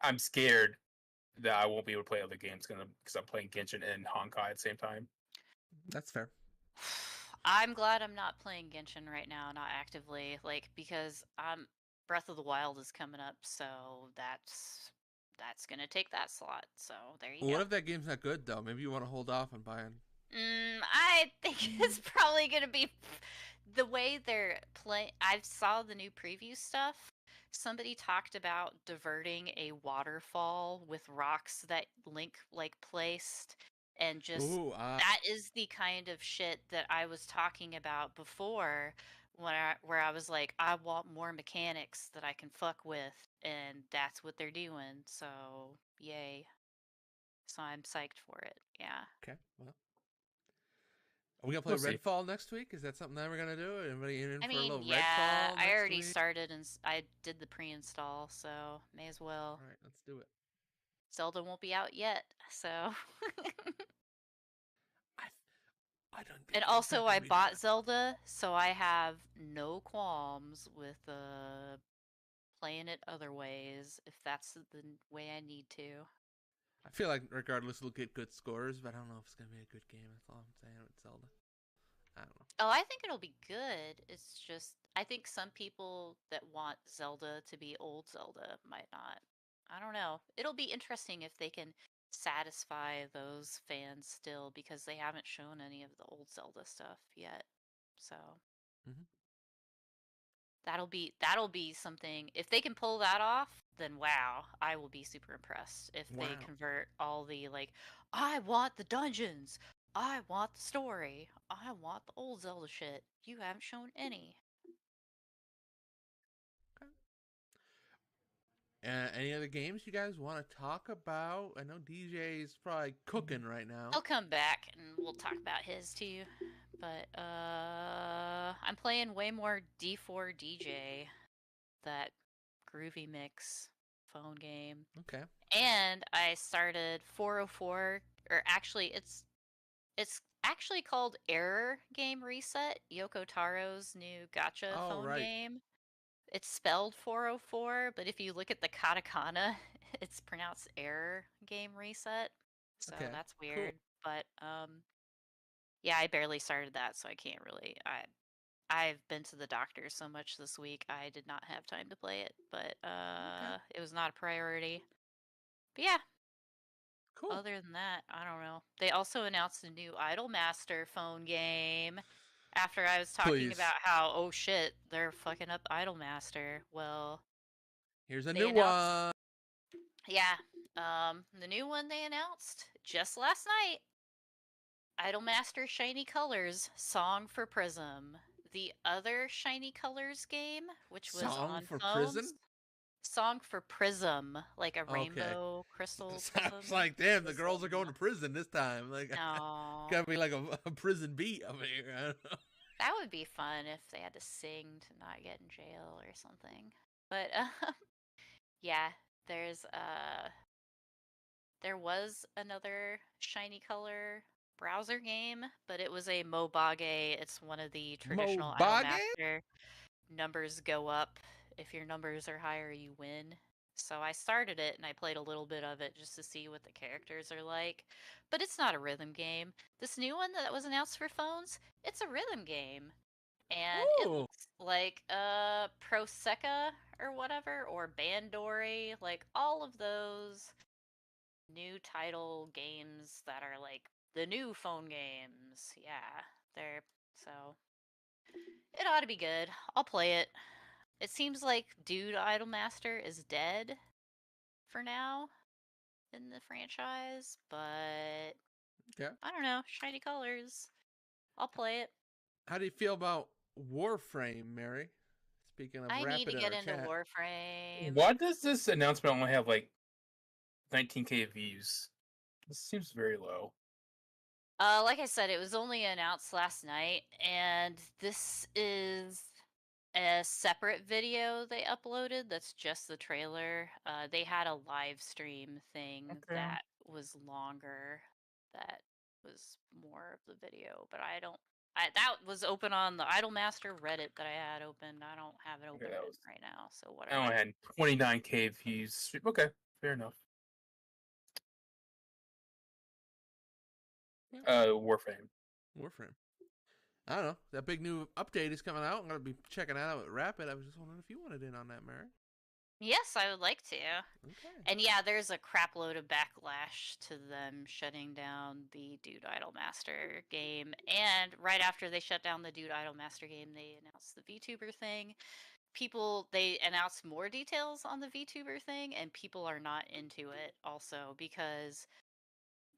I'm scared that I won't be able to play other games because I'm playing Genshin and Honkai at the same time. That's fair. I'm glad I'm not playing Genshin right now, not actively, like because Breath of the Wild is coming up, so that's gonna take that slot. So there you What go. if that game's not good though? Maybe you want to hold off on buying. I think it's probably gonna be the way they're playing. I saw the new preview stuff. Somebody talked about diverting a waterfall with rocks that Link like placed, and just Ooh, that is the kind of shit that I was talking about before where I was like, I want more mechanics that I can fuck with, and that's what they're doing. So yay. So I'm psyched for it. Yeah. okay. Well, are we gonna play We'll see. Redfall next week? Is that something that we're gonna do? Anybody in I for a mean, little yeah, Redfall I next already week? started and I did the pre-install, so may as well. All right, let's do it. Zelda won't be out yet, so. I don't think. And it's not also, gonna I be bought that. Zelda, so I have no qualms with playing it other ways if that's the way I need to. I feel like regardless, we'll get good scores, but I don't know if it's gonna be a good game. That's all I'm saying with Zelda. I don't know. Oh, I think it'll be good. It's just I think some people that want Zelda to be old Zelda might not. I don't know. It'll be interesting if they can satisfy those fans still because they haven't shown any of the old Zelda stuff yet. So Mhm. that'll be something. If they can pull that off, then wow, I will be super impressed. If they Wow. convert all the like, I want the dungeons, I want the story, I want the old Zelda shit. You haven't shown any. Okay. Any other games you guys want to talk about? I know DJ's probably cooking right now. He'll come back and we'll talk about his too. But I'm playing way more D4 DJ, that groovy mix phone game. Okay. And I started 404, or actually it's actually called Error Game Reset, Yoko Taro's new gacha Oh, phone right. game. It's spelled 404, but if you look at the katakana, it's pronounced Error Game Reset. So Okay. that's Cool. weird. But yeah, I barely started that, so I can't really. I've been to the doctor so much this week, I did not have time to play it. But Okay. it was not a priority. But yeah, Cool. other than that, I don't know. They also announced a new Idolmaster phone game after I was talking Please. about how, oh shit, they're fucking up Idolmaster. Well, Here's a they new announced, one. yeah, the new one they announced just last night. Idolmaster Shiny Colors Song for Prism. The other Shiny Colors game, which was Song on for phones. Prison? Song for Prism, like a Okay. rainbow crystal So prism. I was like, damn, the girls are going to prison this time. Like, No, gotta be like a prison beat over here. I don't know. that would be fun if they had to sing to not get in jail or something. But yeah, there's there was another shiny color browser game, but it was a Mobage. It's one of the traditional Mobage? Idolmaster. Numbers go up. If your numbers are higher, you win. So I started it and I played a little bit of it just to see what the characters are like. But it's not a rhythm game. This new one that was announced for phones, it's a rhythm game. And it Ooh. looks like Prosecca or whatever, or Bandori, like all of those new title games that are like the new phone games. Yeah, they're so it ought to be good. I'll play it. It seems like Dude Idolmaster is dead for now in the franchise, but Okay. I don't know. Shiny colors. I'll play it. How do you feel about Warframe, Mary? Speaking of I need Rapid to in get our into chat. Warframe. Why does this announcement only have like 19K views? This seems very low. Like I said, it was only announced last night, and this is a separate video they uploaded that's just the trailer. They had a live stream thing Okay. that was longer, that was more of the video, but that was open on the Idolmaster Reddit that I had open. I don't have it open that was- right now, so I whatever. only had 29K views. Okay, fair enough. Warframe. Warframe. I don't know. That big new update is coming out. I'm gonna be checking that out with Rapid. I was just wondering if you wanted in on that, Mary. Yes, I would like to. Okay. And yeah, there's a crap load of backlash to them shutting down the Dude Idolmaster game. And right after they shut down the Dude Idolmaster game, they announced the VTuber thing. They announced more details on the VTuber thing, and people are not into it also because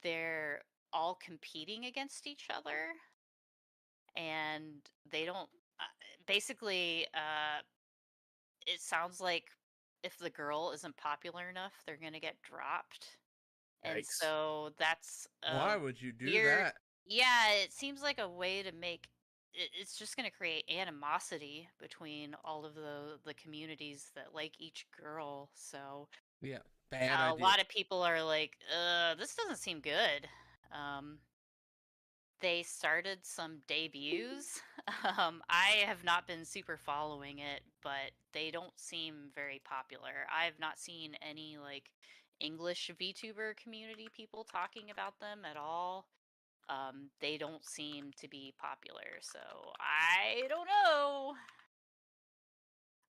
they're all competing against each other. And they don't. Basically, it sounds like if the girl isn't popular enough, they're gonna get dropped. And Yikes. so that's Why would you do weird. that? Yeah, it seems like a way to make it's just going to create animosity between all of the communities that like each girl. So Yeah, bad a idea. lot of people are like, this doesn't seem good. They started some debuts. I have not been super following it, but they don't seem very popular. I have not seen any like English VTuber community people talking about them at all. They don't seem to be popular, so I don't know.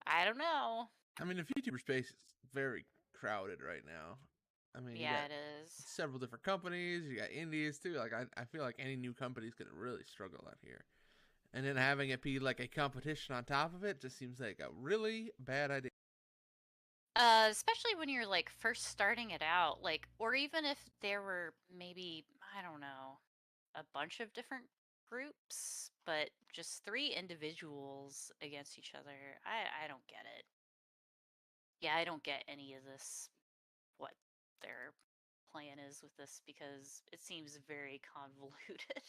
I don't know. I mean, the VTuber space is very crowded right now. I mean, you Yeah, got it is. several different companies. You got indies too. Like, I feel like any new company is gonna really struggle out here. And then having it be like a competition on top of it just seems like a really bad idea. Especially when you're like first starting it out, like, or even if there were maybe, I don't know, a bunch of different groups, but just three individuals against each other. I don't get it. Yeah, I don't get any of this, what their plan is with this, because it seems very convoluted.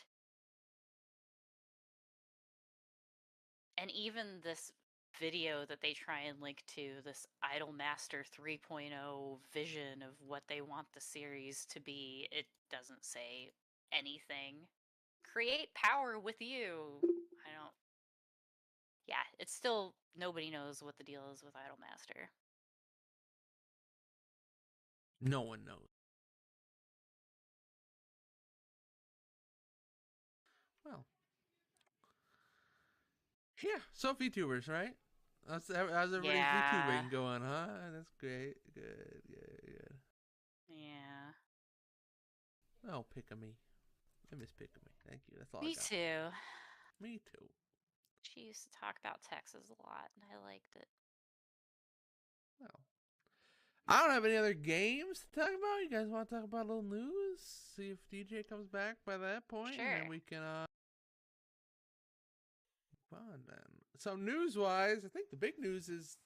And even this video that they try and link to, this Idolmaster 3.0 vision of what they want the series to be, it doesn't say anything. Create power with you. I don't. Yeah, it's still, nobody knows what the deal is with Idolmaster. No one knows. Well, yeah. So VTubers, right? How's everybody's Yeah. VTubing going, huh? That's great. Good. Yeah. Oh, Pick-a-me. I miss Pick-a-me. Thank you. That's all I Me got. too. Me too. She used to talk about Texas a lot, and I liked it. Well, I don't have any other games to talk about. You guys want to talk about a little news? See if DJ comes back by that point, and then Sure. we can move on then. So news-wise, I think the big news is,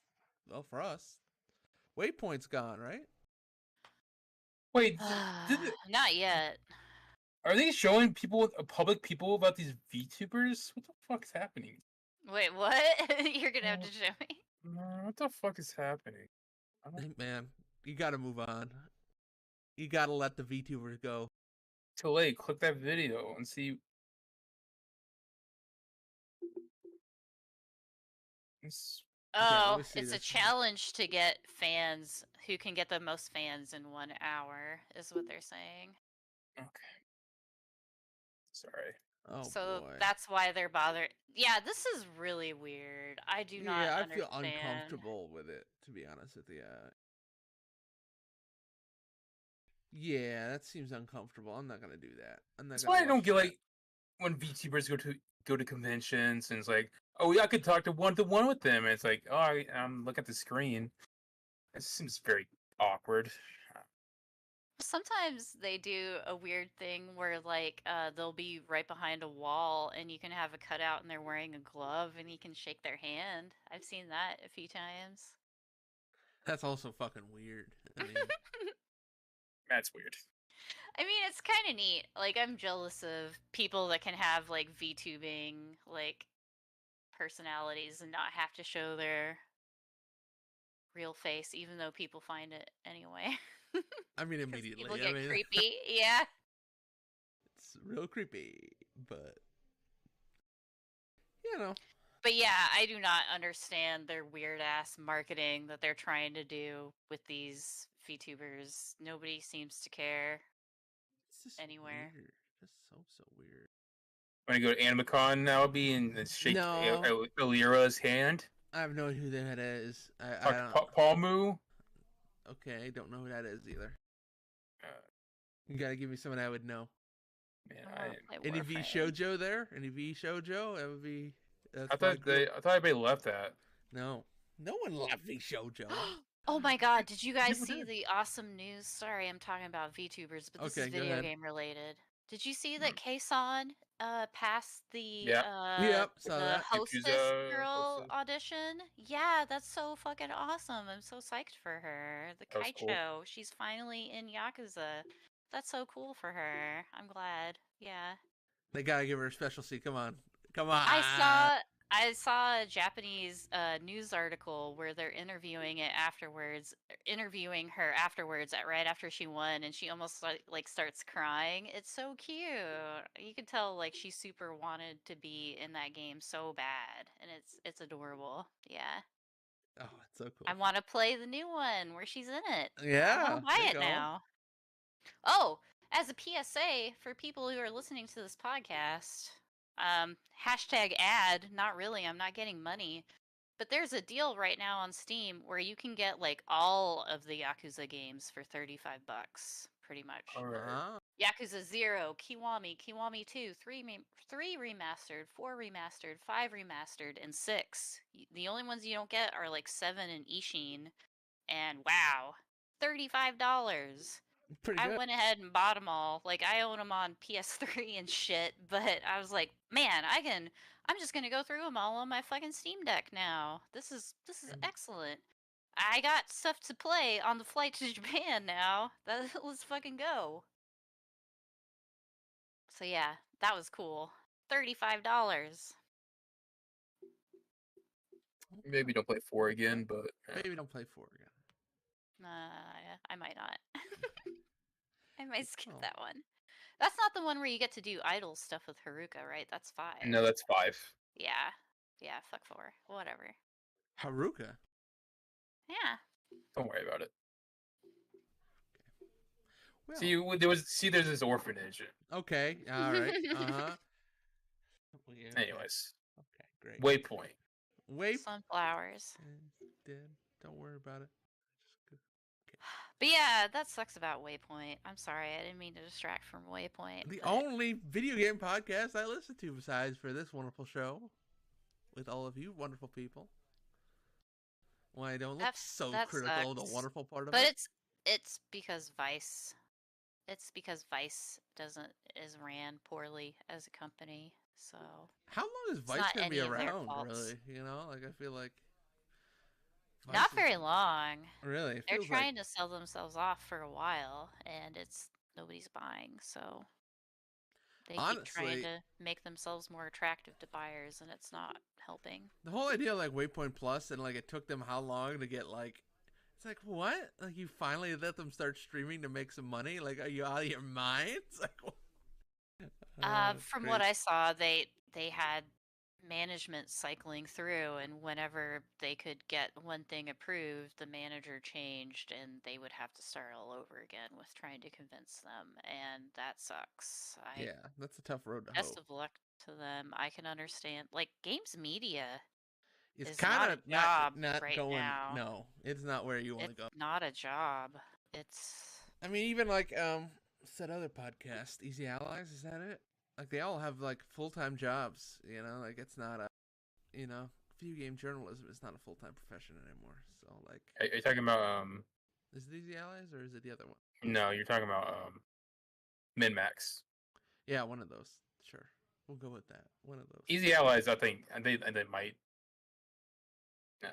well, for us, Waypoint's gone, right? Wait, Not yet. are they showing public people about these VTubers? What the fuck is happening? Wait, what? You're gonna have to show me. What the fuck is happening? Hey, man, you gotta move on. You gotta let the VTubers go. Too late. Click that video and see. Oh, me see it's a this. challenge to get fans. Who can get the most fans in 1 hour is what they're saying. Okay. Sorry. Oh So boy. that's why they're bothered. Yeah, this is really weird. I do not Yeah, I understand. feel uncomfortable with it, to be honest with you. Yeah, that seems uncomfortable. I'm not gonna do that. That's why I don't get like when VTubers go to conventions and it's like, oh yeah, I could talk to one with them, and it's like, oh, I'm look at the screen. It seems very awkward. Sometimes they do a weird thing where like they'll be right behind a wall and you can have a cutout and they're wearing a glove and you can shake their hand. I've seen that a few times. That's also fucking weird. I mean, That's weird. I mean, it's kind of neat. Like, I'm jealous of people that can have like VTubing like personalities and not have to show their real face, even though people find it anyway. I mean 'Cause immediately. people I get mean, creepy. Yeah. it's real creepy, but you know. But yeah, I do not understand their weird ass marketing that they're trying to do with these VTubers. Nobody seems to care It's just anywhere. weird. Just so weird. When I go to AnimeCon now, and shake No. Alira's hand. I have no idea who that is. I Talk don't. to Palmu. Okay, don't know who that is either. Uh, You gotta give me someone I would know. man, I wanna play Any V Warframe. Shoujo there? Any V Shoujo? That would be. I thought everybody left that. No, no one left V Shoujo. Oh my god, did you guys see the awesome news? Sorry, I'm talking about VTubers, but this is Okay, go video ahead. game related. Did you see that Kason passed the Yep, saw the that. hostess Yakuza girl hostess. audition? Yeah, that's so fucking awesome. I'm so psyched for her. The That was cool. Kaicho, she's finally in Yakuza. That's so cool for her. I'm glad. Yeah. They gotta give her a special seat. Come on, come on. I saw a Japanese news article where they're interviewing her afterwards, right after she won, and she almost like starts crying. It's so cute. You can tell like she super wanted to be in that game so bad, and it's adorable. Yeah, Oh, it's so cool. I want to play the new one where she's in it. I Yeah, want to buy there you it go. now. Oh, as a PSA for people who are listening to this podcast, hashtag ad, not really, I'm not getting money. But there's a deal right now on Steam where you can get like all of the Yakuza games for $35, pretty much. Alright. Uh-huh. Yakuza 0, Kiwami, Kiwami 2, 3 remastered, 4 remastered, 5 remastered, and 6. The only ones you don't get are like 7 and Ishin. And wow, $35. Pretty I good. went ahead and bought them all. Like, I own them on PS3 and shit, but I was like, man, I'm just gonna go through them all on my fucking Steam Deck now. This is excellent. I got stuff to play on the flight to Japan now. Let's fucking go. So yeah, that was cool. $35. Maybe don't play 4 again, but Maybe don't play 4 again. I might not. I might skip Oh. that one. That's not the one where you get to do idle stuff with Haruka, right? That's 5. no, that's 5. Yeah. Yeah, fuck 4. Whatever. Haruka. Yeah. Don't worry about it. Well, There's this orphanage. okay. All right. Uh-huh. Yeah, okay. Anyways, Okay, great. Waypoint. Sunflowers. Dead. Don't worry about it. But yeah, that sucks about Waypoint. I'm sorry, I didn't mean to distract from Waypoint. The but- only video game podcast I listen to besides for this wonderful show with all of you wonderful people. Why I don't look so that critical of sucks. the wonderful part of But it. it's because Vice. It's because Vice is ran poorly as a company. So How long is Vice not gonna be any of their around? faults. Really, you know, like I feel like Not Vice very is- long. Really, it They're feels like trying to sell themselves off for a while, and nobody's buying, so they keep trying honestly to make themselves more attractive to buyers, and it's not helping. the whole idea of like Waypoint Plus and like it took them how long to get like it's like what? Like you finally let them start streaming to make some money? Like are you out of your mind? It's like what? It's From what crazy. I saw, they had management cycling through, and whenever they could get one thing approved, the manager changed, and they would have to start all over again with trying to convince them, and that sucks. Yeah, that's a tough road to Best hoe. of luck to them. I can understand. Like games media It's is kind not a of job not right going. now. No, it's not where you want to It's go. not a job. It's I mean, even like said other podcast, Easy Allies, is that it? Like they all have like full time jobs. You know, like it's not a video game journalism is not a full time profession anymore. So like, Are you talking about is it Easy Allies or is it the other one? No, you're talking about Min Max. Yeah, one of those. Sure, we'll go with that. One of those. Easy Allies, I think, and they might. Yeah.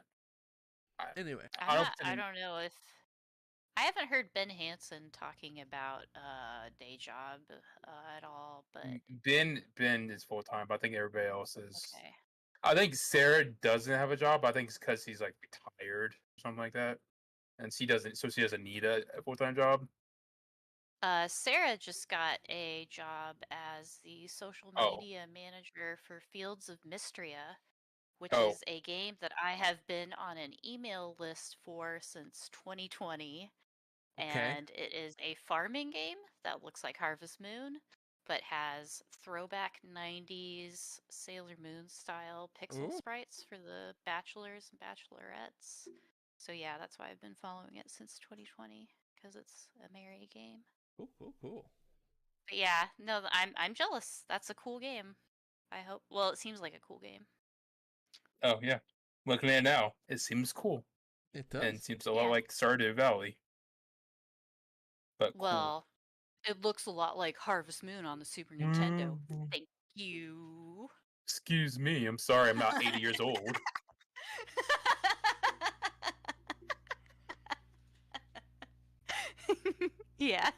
Anyway, I don't know if I haven't heard Ben Hansen talking about day job at all, but Ben is full time, but I think everybody else is. okay. I think Sarah doesn't have a job. I think it's because he's like retired or something like that, and she doesn't. So she doesn't need a full time job. Sarah just got a job as the social Oh. media manager for Fields of Mystria, which Oh. is a game that I have been on an email list for since 2020. Okay. And it is a farming game that looks like Harvest Moon, but has throwback 90s Sailor Moon style pixel Ooh. sprites for the bachelors and bachelorettes. So yeah, that's why I've been following it since 2020, because it's a merry game. Cool. But yeah, no, I'm jealous. That's a cool game. I hope. Well, it seems like a cool game. Oh yeah, looking at it now, it seems cool. It does. And seems a lot Yeah. like Stardew Valley. But cool. Well, it looks a lot like Harvest Moon on the Super Nintendo. Thank you. Excuse me, I'm sorry, I'm not 80 years old. Yeah.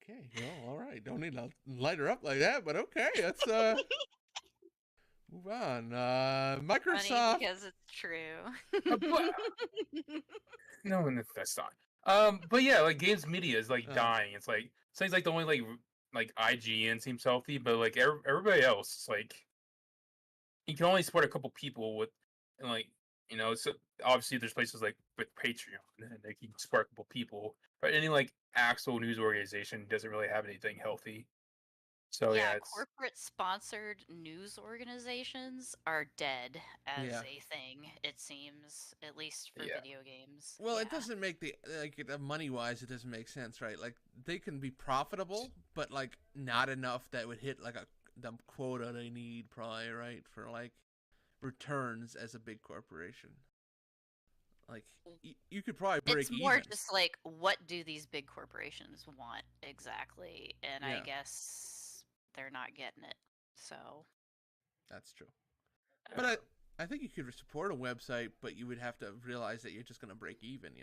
Okay, well, all right. Don't need to light her up like that, but okay, let's move on. Microsoft. Funny because it's true. No, that's not. But yeah, like games media is like dying. It's like seems like the only like IGN seems healthy, but like everybody else, it's like you can only support a couple people with, and like so obviously there's places like with Patreon and they can support a couple people, but any like actual news organization doesn't really have anything healthy. So yeah, it's corporate sponsored news organizations are dead as Yeah. a thing, it seems, at least for Yeah. video games. Well, it Yeah. doesn't make the money wise. It doesn't make sense, right? Like they can be profitable, but like not enough that would hit like the quota they need, probably, right, for like returns as a big corporation. Like you could probably break It's more even. just like, what do these big corporations want exactly? And I Yeah. guess they're not getting it. So That's true. But I think you could support a website, but you would have to realize that you're just going to break even,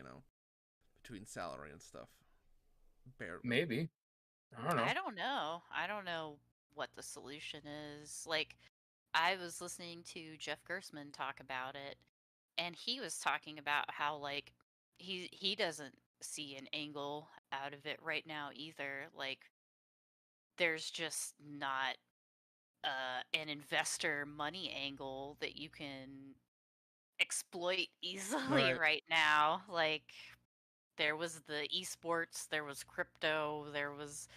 between salary and stuff. Barely. maybe. I don't know. I don't know what the solution is. Like, I was listening to Jeff Gersman talk about it, and he was talking about how like he doesn't see an angle out of it right now either. Like, there's just not an investor money angle that you can exploit easily right now. Like, there was the esports, there was crypto, there was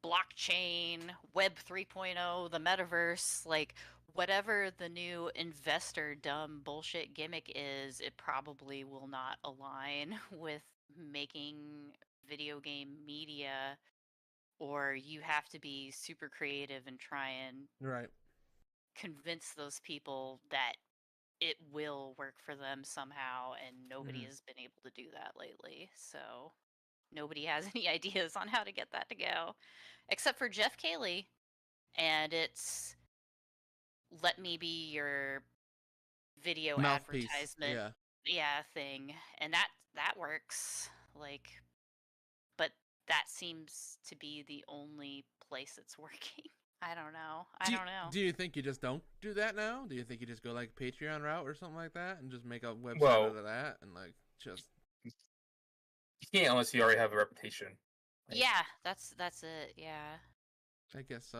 blockchain, Web 3.0, the metaverse, like whatever the new investor dumb bullshit gimmick is, it probably will not align with making video game media, or you have to be super creative and try and Right. convince those people that it will work for them somehow, and nobody has been able to do that lately. So nobody has any ideas on how to get that to go, except for Jeff Cayley, and it's let me be your video Mouthpiece. advertisement. Yeah. thing, and that works. Like, but that seems to be the only place it's working. I don't know. I don't know. Do you think you just don't do that now? Do you think you just go like Patreon route or something like that and just make a website Well, out of that and like just you can't unless you already have a reputation. Like, Yeah, that's it. Yeah. I guess so.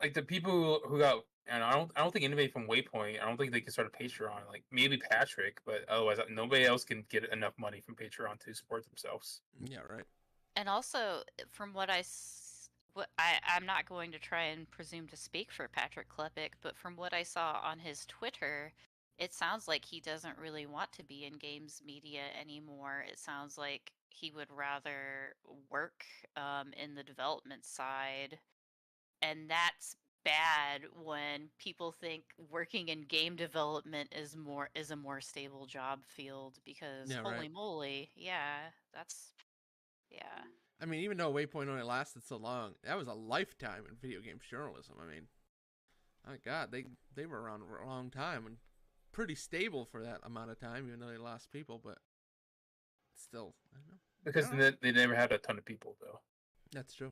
Like the people who got, and I don't think anybody from Waypoint. I don't think they can start a Patreon. Like maybe Patrick, but otherwise nobody else can get enough money from Patreon to support themselves. Yeah, right. And also, from what I'm not going to try and presume to speak for Patrick Klepek, but from what I saw on his Twitter, it sounds like he doesn't really want to be in games media anymore. It sounds like he would rather work in the development side, and that's bad when people think working in game development is a more stable job field, because Yeah, holy right. moly, yeah, that's yeah. I mean, even though Waypoint only lasted so long, that was a lifetime in video games journalism. I mean, my God, they were around for a long time and pretty stable for that amount of time, even though they lost people. But still, I don't know. Because they never had a ton of people though. That's true.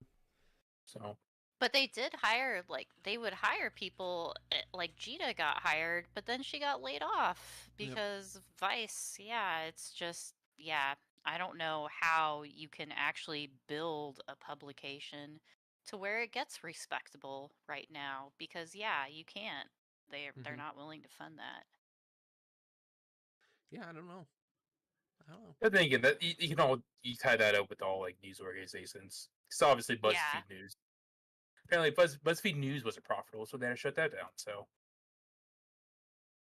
So But they did hire, like, they would hire people, like Gita got hired, but then she got laid off Yep. because of Vice. Yeah, it's just, yeah, I don't know how you can actually build a publication to where it gets respectable right now, because yeah, you can't. They're Mhm. not willing to fund that. Yeah, I don't know. I don't know. but then again, that you can all you tie that up with all like news organizations. It's obviously Yeah. BuzzFeed News. Apparently, BuzzFeed News wasn't profitable, so they had to shut that down. So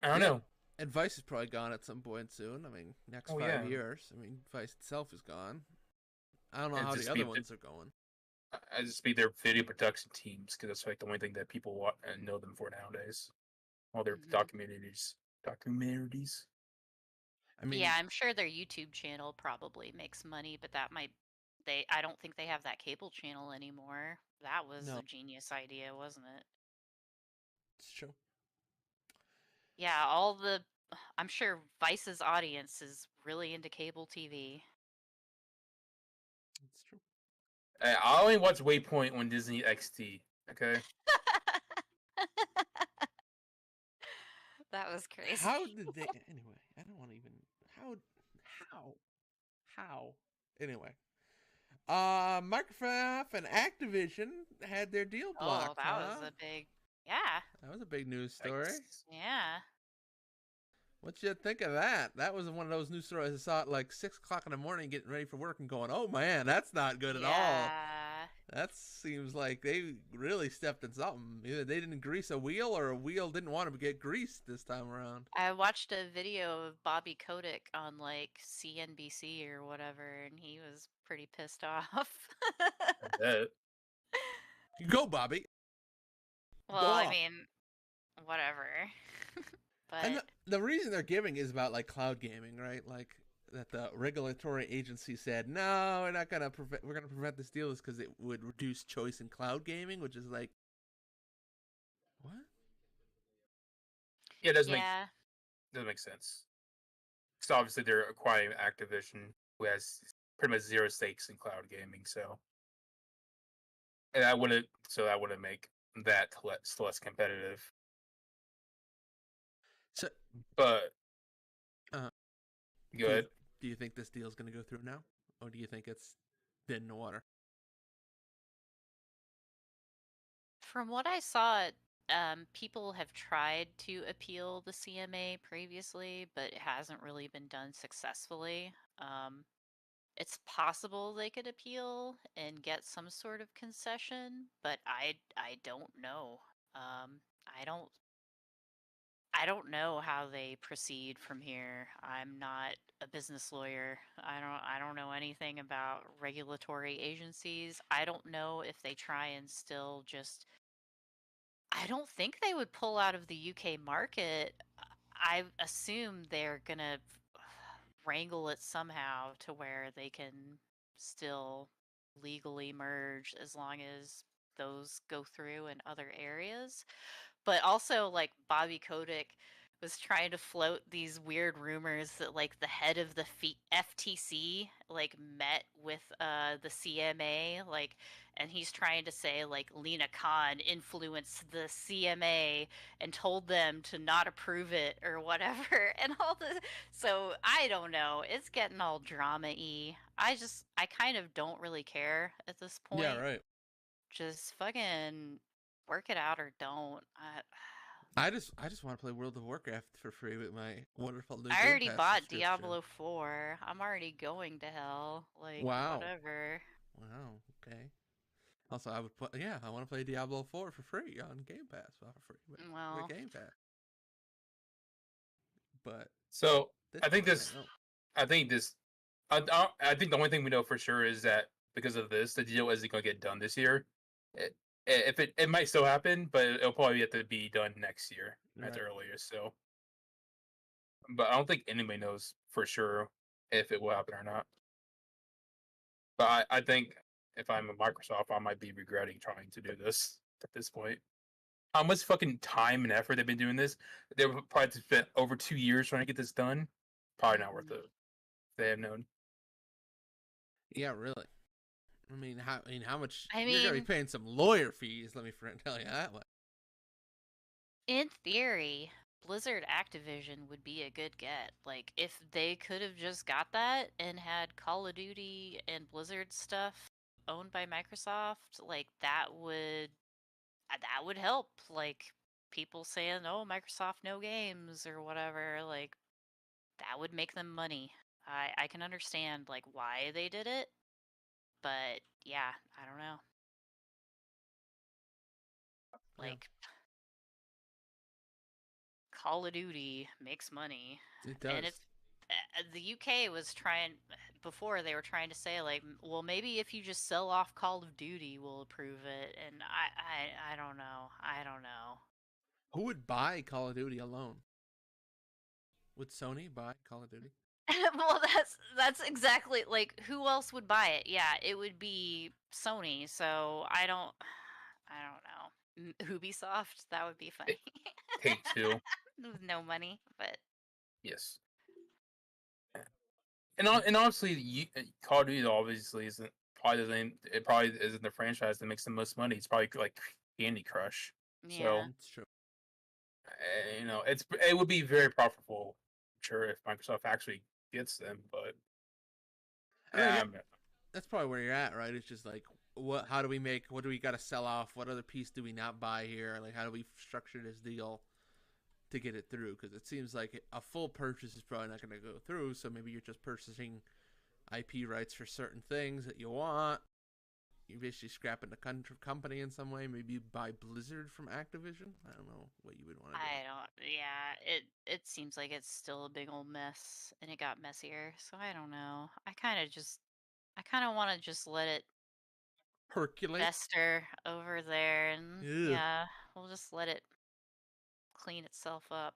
I don't Yeah. know. And Vice is probably gone at some point soon. I mean, next Oh, 5 years. I mean, Vice itself is gone. I don't know And how just the other be ones are going. I just be their video production teams because that's like the only thing that people want and know them for nowadays. All their Mhm. documentaries. I mean, Yeah, I'm sure their YouTube channel probably makes money, but I don't think they have that cable channel anymore. That was no, a genius idea, wasn't it? it's true. Yeah, I'm sure Vice's audience is really into cable TV. It's true. I only watch Waypoint on Disney XD. Okay. That was crazy. How did they? Anyway, I don't want to even. How? How? How? Anyway, Microsoft and Activision had their deal Oh, blocked. that was a big, yeah, That was a big news story. yeah. What you think of that? That was one of those news stories I saw at like 6 o'clock in the morning, getting ready for work, and going, "Oh man, that's not good at all." Yeah. That seems like they really stepped in something. Either they didn't grease a wheel, or a wheel didn't want to get greased this time around. I watched a video of Bobby Kotick on like CNBC or whatever, and he was pretty pissed off. That. Go, Bobby. Well, Go I off. mean, whatever. And But the reason they're giving is about like cloud gaming, right? Like that the regulatory agency said, no, we're not gonna prevent. We're gonna prevent this deal is because it would reduce choice in cloud gaming, which is like, what? Yeah, it yeah, doesn't make sense. Because obviously they're acquiring Activision, who has pretty much zero stakes in cloud gaming. So, and that wouldn't make that less competitive. So, But uh, go ahead. do you think this deal is gonna go through now, or do you think it's dead in the water? from what I saw, people have tried to appeal the CMA previously, but it hasn't really been done successfully. It's possible they could appeal and get some sort of concession, but I don't know. Um, I don't know how they proceed from here. I'm not a business lawyer. I don't know anything about regulatory agencies. I don't know if they try and still just, I don't think they would pull out of the UK market. I assume they're going to wrangle it somehow to where they can still legally merge, as long as those go through in other areas. But also, like, Bobby Kotick was trying to float these weird rumors that like the head of the FTC like met with the CMA like, and he's trying to say like Lena Khan influenced the CMA and told them to not approve it or whatever and all the. So I don't know, it's getting all drama-y. I kind of don't really care at this point. Yeah, right. Just fucking work it out or don't. I just want to play World of Warcraft for free with my wonderful new I Game already Pass bought subscription. Diablo 4. I'm already going to hell. Like, Wow. whatever. Wow. Okay. Also, I would put. Yeah, I want to play Diablo 4 for free on Game Pass. Well, for free with Well, Game Pass. But So I think point, this. I don't know. I think this. I think the only thing we know for sure is that because of this, the deal isn't going to get done this year. If it might still happen, but it'll probably have to be done next year at the Right. earliest. So, but I don't think anybody knows for sure if it will happen or not. But I think if I'm a Microsoft, I might be regretting trying to do this at this point. How much fucking time and effort they've been doing this? They were probably spent over 2 years trying to get this done. Probably not worth it. If they have known. Yeah, really. I mean, how much? I You're gonna be mean- paying some lawyer fees. Let me tell you that much. in theory, Blizzard Activision would be a good get. Like, if they could have just got that and had Call of Duty and Blizzard stuff owned by Microsoft, like that would help. Like people saying, "Oh, Microsoft no games" or whatever, like that would make them money. I can understand like why they did it, but yeah, I don't know. Yeah. Like Call of Duty makes money, It does. and it's the UK was trying before, they were trying to say like, well, maybe if you just sell off Call of Duty, we'll approve it, and I don't know. I don't know. Who would buy Call of Duty alone? Would Sony buy Call of Duty? Well, that's exactly like who else would buy it? Yeah, it would be Sony. So I don't know. Ubisoft, that would be funny. Take two. With no money, but Yes. And honestly, Call of Duty obviously isn't probably isn't the franchise that makes the most money. It's probably like Candy Crush. yeah. So It's true. it would be very profitable, sure, if Microsoft actually gets them. But I mean, that's probably where you're at, right? It's just like, what do we got to sell off? What other piece do we not buy here? Like, how do we structure this deal to get it through? Because it seems like a full purchase is probably not going to go through. So maybe you're just purchasing IP rights for certain things that you want. You're basically scrapping the company in some way. Maybe you buy Blizzard from Activision. I don't know what you would want to do. I don't. Yeah, it seems like it's still a big old mess, and it got messier. So I don't know. I kind of want to just let it Percolate. fester over there, and Ugh. yeah, we'll just let it clean itself up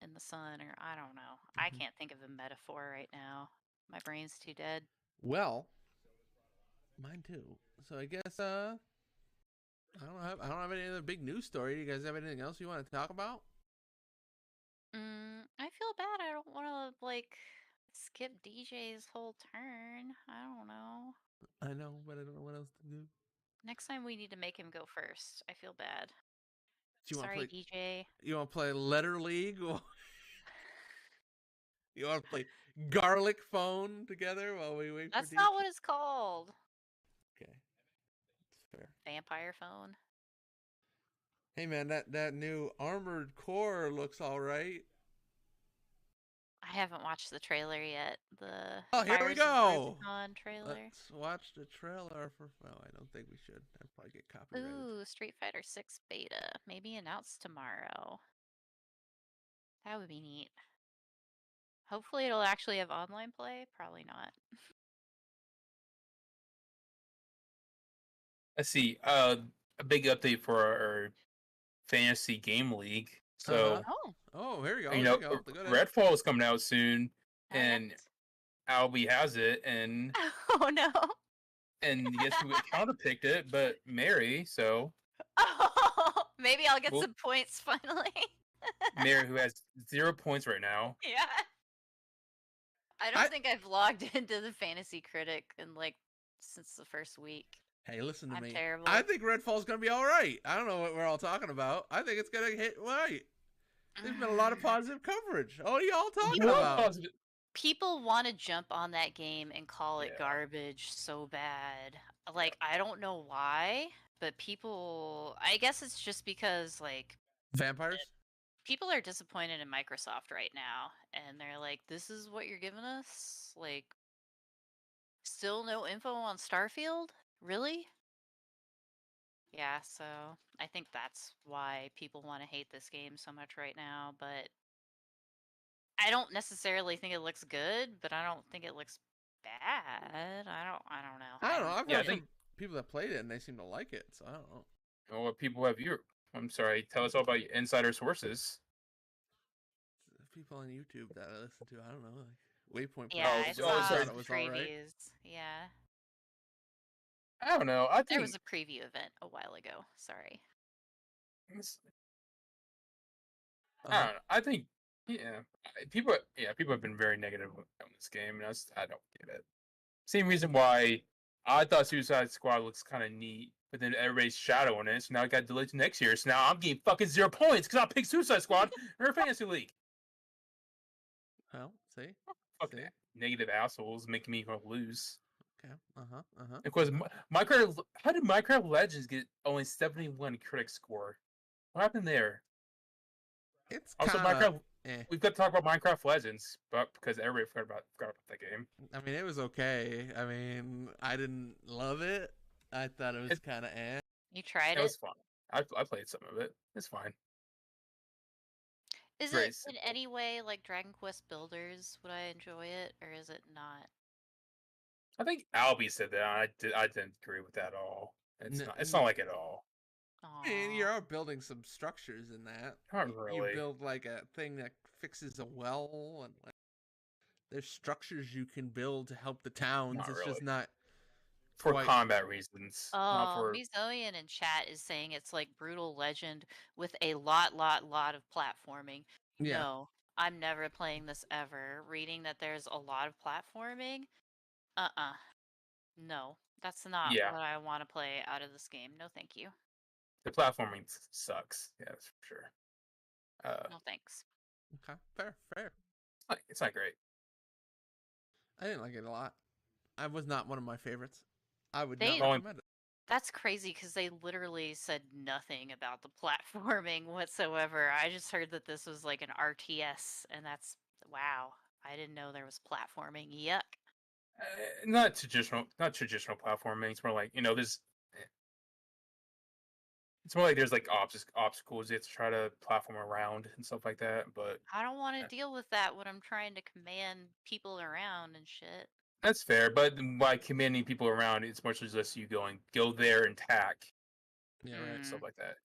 in the sun, or I don't know. I Mhm. can't think of a metaphor right now. My brain's too dead. Well, mine too. So I guess I don't have any other big news story. You guys have anything else you want to talk about? I feel bad. I don't want to like skip DJ's whole turn. I don't know. I know, but I don't know what else to do. Next time we need to make him go first. I feel bad. Do you Sorry, want to play? DJ. You want to play Letter League? Or you want to play Garlic Phone together while we wait That's for not DJ? what it's called. Okay, it's fair. Vampire phone. Hey man, that new Armored Core looks all right. I haven't watched the trailer yet. The Oh, here we Fires of go. Rubicon trailer. Let's watch the trailer for. Well, I don't think we should. I'd probably get copyrighted. Ooh, Street Fighter 6 beta. Maybe announced tomorrow. That would be neat. Hopefully it'll actually have online play. Probably not. let's see. A big update for our fantasy game league. So Oh, Oh, here we go. you Here know, we go. Go ahead. Redfall is coming out soon, not and yet. Albie has it, and Oh no. guess who counterpicked it? But Mary. So Oh, maybe I'll get Well- some points finally. Mary, who has 0 points right now. Yeah. I don't think I've logged into the Fantasy Critic in like since the first week. Hey, listen to I'm me. terrible. I think Redfall's gonna be all right. I don't know what we're all talking about. I think it's gonna hit right. There's been a lot of positive coverage. Oh, y'all talking about? People want to jump on that game and call it Yeah. garbage so bad. Like, I don't know why, but people, I guess it's just because, like, Vampires? people are disappointed in Microsoft right now, and they're like, this is what you're giving us? Like, still no info on Starfield? Really? Yeah, so I think that's why people want to hate this game so much right now, but I don't necessarily think it looks good, but I don't think it looks bad. I don't know. I don't know. I've Yeah, I heard think- from people that played it and they seem to like it, so I don't know. Oh, what people have you? I'm sorry. Tell us all about your insider sources. People on YouTube that I listen to, I don't know, like Waypoint. Yeah, I Players, saw sorry. thought some it was all right. previews. Yeah. I don't know. I There think was a preview event a while ago. Sorry. I don't know. I think people have been very negative on this game, and I don't get it. Same reason why I thought Suicide Squad looks kind of neat, but then everybody's shadowing it, so now it got delayed to next year. So now I'm getting fucking 0 points because I picked Suicide Squad in our fantasy league. Well, see? Fuck See? that. Negative assholes making me lose. Okay. Uh-huh. Of course, Minecraft. How did Minecraft Legends get only 71 critic score? What happened there? It's Also, kind of... Minecraft. We've got to talk about Minecraft Legends, but because everybody forgot about that game. I mean, it was okay. I mean, I didn't love it. I thought it was kind of eh. You tried It it? was fun. I played some of it. It's fine. Is very it in simple. any way like Dragon Quest Builders? Would I enjoy it, or is it not? I think Albie said that. I didn't agree with that at all. It's not like it at all. I mean, Aw. you're building some structures in that. Not You really. build like a thing that fixes a well, and like, there's structures you can build to help the towns. Not It's really. just not For quite... combat reasons. Not Oh, for Mizoian in chat is saying it's like Brutal Legend with a lot of platforming. Yeah. No, I'm never playing this ever. Reading that there's a lot of platforming? No, that's not Yeah. what I want to play out of this game. No, thank you. the platforming sucks. Yeah, that's for sure. No, thanks. Okay, fair. It's not great. I didn't like it a lot. I was not one of my favorites. I would They- not recommend it. That's crazy because they literally said nothing about the platforming whatsoever. I just heard that this was like an RTS, and that's wow. I didn't know there was platforming. Yuck. Not traditional platforming. It's more like there's. It's more like there's like obstacles you have to try to platform around and stuff like that. But I don't want to deal with that when I'm trying to command people around and shit. that's fair. But by commanding people around, it's much as just you go there and attack Yeah, Hmm. right. and stuff like that.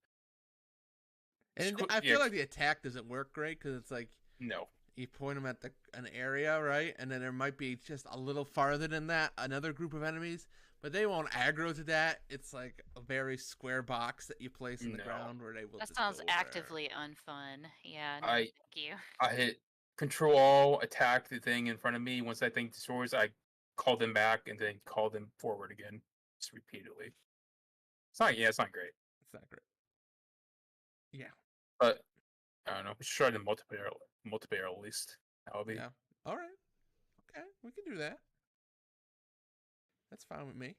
And I feel like the attack doesn't work great because it's like No. you point them at an area, right? And then there might be just a little farther than that another group of enemies, but they won't aggro to that. It's like a very square box that you place in the No. ground where they will. That just sounds go there. actively unfun. Yeah, no, I- thank you. I hit Control All, attack the thing in front of me. Once that thing destroys, I call them back and then call them forward again, just repeatedly. It's not great. It's not great. Yeah. But I don't know. We should try the multiplayer at least. That would be. Yeah. All right. Okay, we can do that. That's fine with me.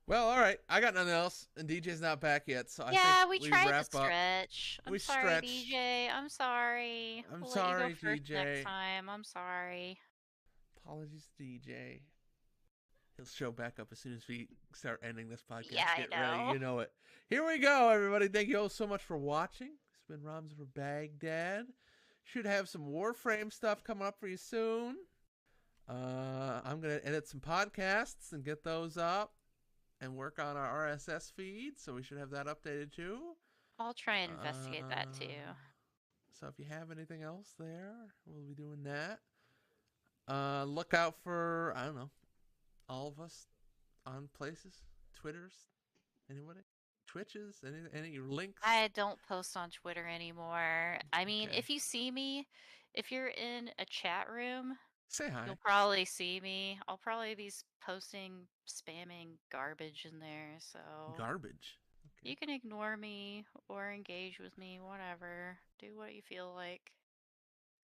Well, all right. I got nothing else, and DJ's not back yet, so I Yeah, think we tried to wrap up. stretch. I'm We sorry, stretched. DJ. I'm sorry. I'm We'll sorry, let you go first DJ. next time. I'm sorry. Apologies, DJ. He'll show back up as soon as we start ending this podcast. Yeah, I Get ready, know. you know it. Here we go, everybody. Thank you all so much for watching. It's been Roms Over Baghdad. Should have some Warframe stuff coming up for you soon. I'm gonna edit some podcasts and get those up, and work on our RSS feed. So we should have that updated too. I'll try and investigate that too. So if you have anything else there, we'll be doing that. Look out for, I don't know, all of us on places, Twitters, anybody? Twitches? Any links? I don't post on Twitter anymore. I mean, Okay. if you see me, if you're in a chat room, Say hi. you'll probably see me. I'll probably be posting, spamming garbage in there, so Garbage. Okay. you can ignore me or engage with me, whatever. Do what you feel like.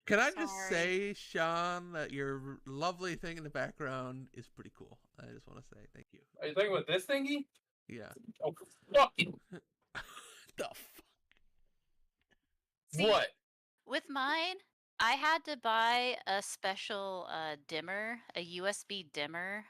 Can I just Sorry. say, Sean, that your lovely thing in the background is pretty cool. I just want to say thank you. Are you talking about this thingy? Yeah. Oh, fuck you. The fuck? See, What? with mine, I had to buy a special dimmer, a USB dimmer,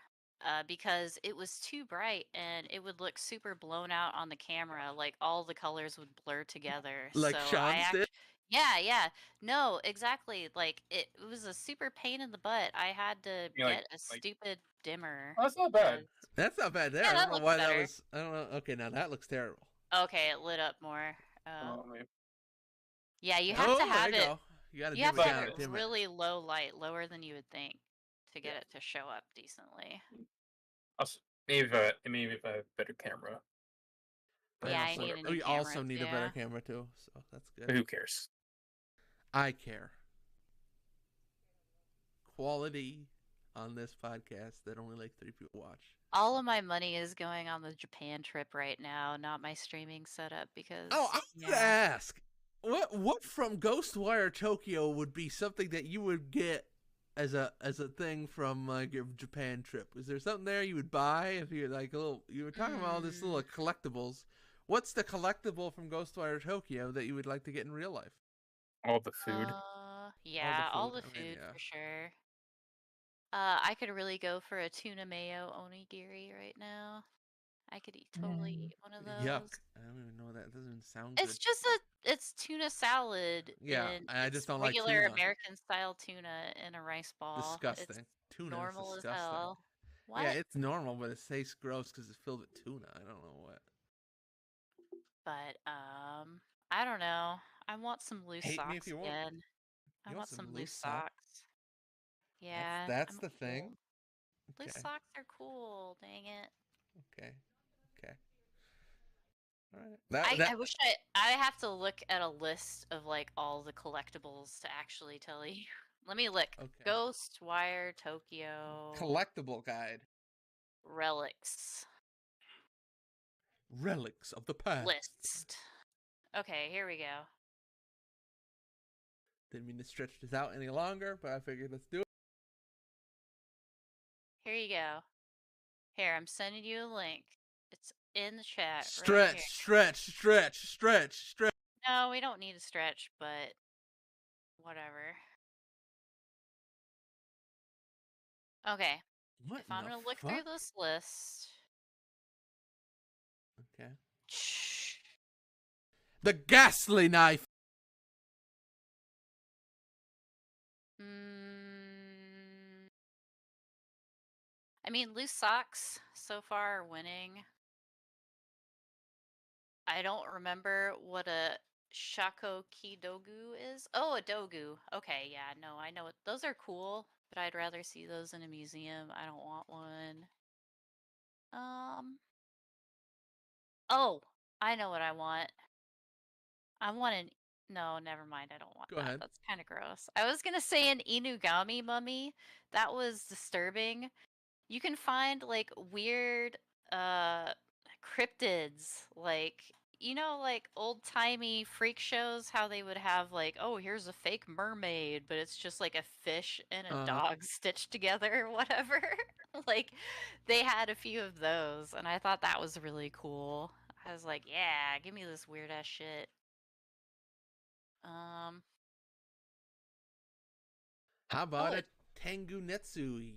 because it was too bright and it would look super blown out on the camera. Like all the colors would blur together. Like So Sean's did? yeah. No, exactly. Like it was a super pain in the butt. I had to You mean get a stupid dimmer. Oh, that's not bad. 'cause- That's not bad there. Yeah, I that don't know looks why that better. was. I don't know. Okay, now that looks terrible. Okay, it lit up more. Oh, man. Yeah, you have Oh, to there have you it. go. You got to You dim have it to But have down. it Dim it. really low light, lower than you would think, to get Yeah. it to show up decently. Maybe if I have a better camera. Yeah, I need a new we camera, also need a better too. camera too, so that's But good. who cares? I care. Quality on this podcast that only like 3 people watch. All of my money is going on the Japan trip right now, not my streaming setup, because Oh, I was gonna ask, what from Ghostwire Tokyo would be something that you would get as a thing from like your Japan trip? Is there something there you would buy if you're like a little? You were talking about all this little collectibles. What's the collectible from Ghostwire Tokyo that you would like to get in real life? All the food. Yeah, all the I food mean, yeah. for sure. I could really go for a tuna mayo onigiri right now. I could totally eat one of those. Yuck! I don't even know that. It doesn't even sound It's good. just it's tuna salad. Yeah, and I it's just don't like regular tuna. American style tuna in a rice ball. It's Disgusting. Tuna is normal as disgusting. hell. What? Yeah, it's normal, but it tastes gross because it's filled with tuna. I don't know what. But I don't know. I want some loose Hate me if socks you want. again. I You want want some some loose loose socks? socks. Yeah, That's I'm the thing. old. Okay. Loose socks are cool. Dang it. Okay. All right. I wish I have to look at a list of like all the collectibles to actually tell you. Let me look. Okay. Ghostwire Tokyo Collectible guide. relics Relics of the past. list. Okay, here we go. Didn't mean to stretch this out any longer, but I figured let's do it. Here you go. Here, I'm sending you a link. It's in the chat. Stretch, right stretch. No, we don't need a stretch, but whatever. Okay. What If I'm in gonna the look fuck? through this list. Okay. Shh. The ghastly knife. I mean, loose socks so far are winning. I don't remember what a shako kidogu is. Oh, a dogu. Okay, yeah, no, I know it. Those are cool, but I'd rather see those in a museum. I don't want one. Oh, I know what I want. I want an. No, never mind. I don't want Go that. ahead. That's kind of gross. I was gonna say an Inugami mummy. That was disturbing. You can find like weird cryptids, like like old-timey freak shows, how they would have like, oh, here's a fake mermaid, but it's just like a fish and a dog stitched together or whatever. Like they had a few of those, and I thought that was really cool. I was like, yeah, give me this weird ass shit. How about Oh, a Tengu Netsui?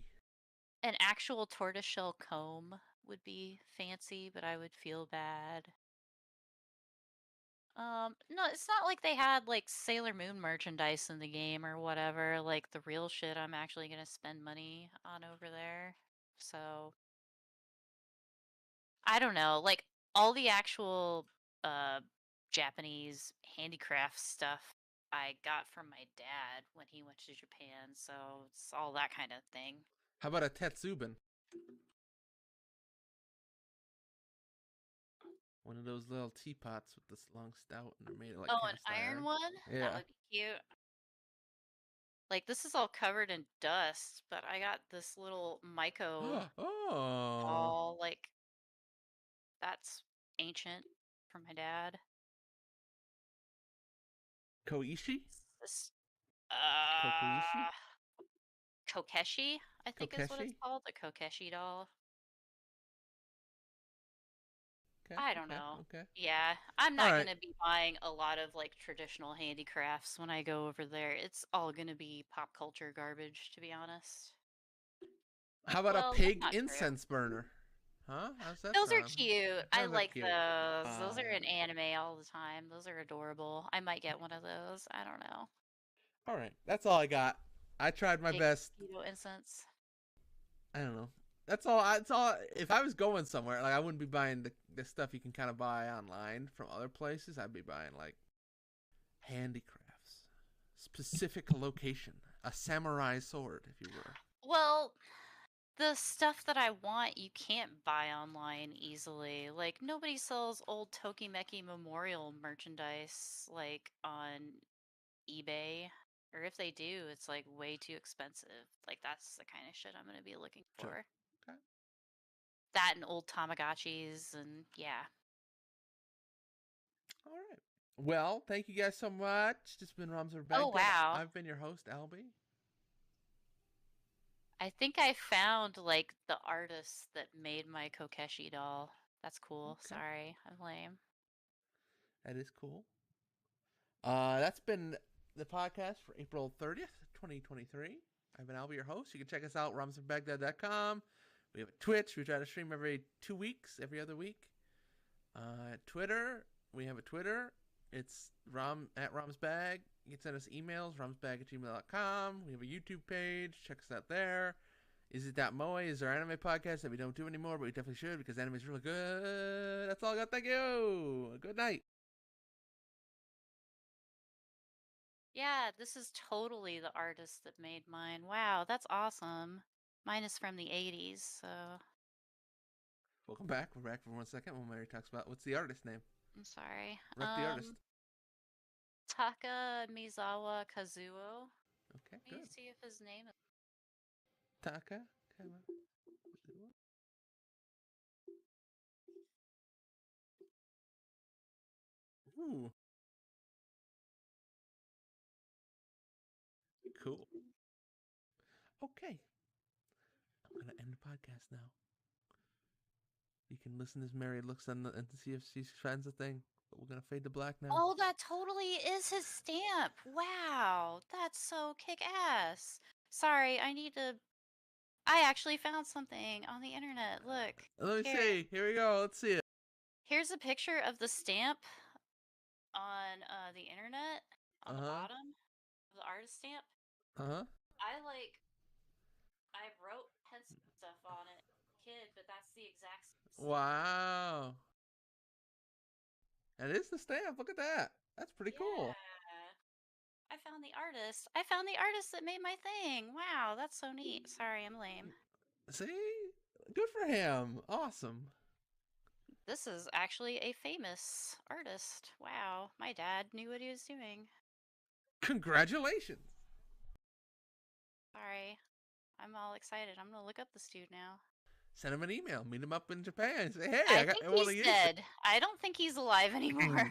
an actual tortoiseshell comb would be fancy, but I would feel bad. No, it's not like they had like Sailor Moon merchandise in the game or whatever, like the real shit I'm actually gonna spend money on over there. So, I don't know, like all the actual uh Japanese handicraft stuff I got from my dad when he went to Japan, so it's all that kind of thing. How about a Tetsubin? One of those little teapots with this long stout, and they're made of like Oh, an cast iron iron. one? Yeah. That would be cute. Like, this is all covered in dust, but I got this little Myco Oh. ball. Like, that's ancient from my dad. Koishi? This, Kokoishi? Kokeshi, I think is what it's Kokeshi? called. The Kokeshi doll. Okay. I don't okay, know. Okay. Yeah, I'm not Alright. gonna be buying a lot of like traditional handicrafts when I go over there. It's all gonna be pop culture garbage, to be honest. How about Well, a that's pig not true. incense burner? Huh? How's that Those are sound? cute. I Those are like cute. those. Those are in anime all the time. Those are adorable. I might get one of those. I don't know. Alright. That's all I got. I tried my Big best. mosquito incense. I don't know. That's all. That's all. If I was going somewhere, like I wouldn't be buying the stuff you can kind of buy online from other places. I'd be buying like handicrafts, specific location, a samurai sword, if you were. Well, the stuff that I want, you can't buy online easily. Like, nobody sells old Tokimeki Memorial merchandise, like, on eBay. Or if they do, it's, like, way too expensive. Like, that's the kind of shit I'm gonna be looking for. Sure. Okay. That and old Tamagotchis, and yeah. All right. Well, thank you guys so much. This has been Roms Over Oh, Baghdad. wow. I've been your host, Albie. I think I found, like, the artist that made my Kokeshi doll. That's cool. Okay. Sorry, I'm lame. That is cool. That's been the podcast for April 30th, 2023. I've been Albie, your host. You can check us out, romsoverbaghdad.com. We have a Twitch. We try to stream every 2 weeks, every other week. Twitter. We have a Twitter. It's at romsbag. You can send us emails, romsbag@gmail.com. We have a YouTube page. Check us out there. Is It That Moe is our anime podcast that we don't do anymore, but we definitely should because anime is really good. That's all I got. Thank you. Good night. Yeah, this is totally the artist that made mine. Wow, that's awesome. Mine is from the 80s, so Welcome back. We're back for 1 second when Mary talks about what's the artist name. I'm sorry. Rep the artist. Taka Mizawa Kazuo. Okay, Let me good. see if his name is. Taka. Ooh. Cool. Okay. I'm going to end the podcast now. You can listen as Mary looks and see if she finds a thing. But we're going to fade to black now. Oh, that totally is his stamp. Wow, that's so kick-ass. Sorry, I actually found something on the internet. Look. Let me here. see. Here we go. Let's see it. Here's a picture of the stamp on the internet on the bottom of the artist stamp. I wrote pencil stuff on it, kid, but that's the exact same. Wow. That is the stamp. Look at that. That's pretty cool. I found the artist. I found the artist that made my thing. Wow, that's so neat. Sorry, I'm lame. See? Good for him. Awesome. This is actually a famous artist. Wow, my dad knew what he was doing. Congratulations. Sorry. I'm all excited. I'm gonna look up this dude now. Send him an email. Meet him up in Japan. Say, hey, I I got think one of he's you. dead. I don't think he's alive anymore.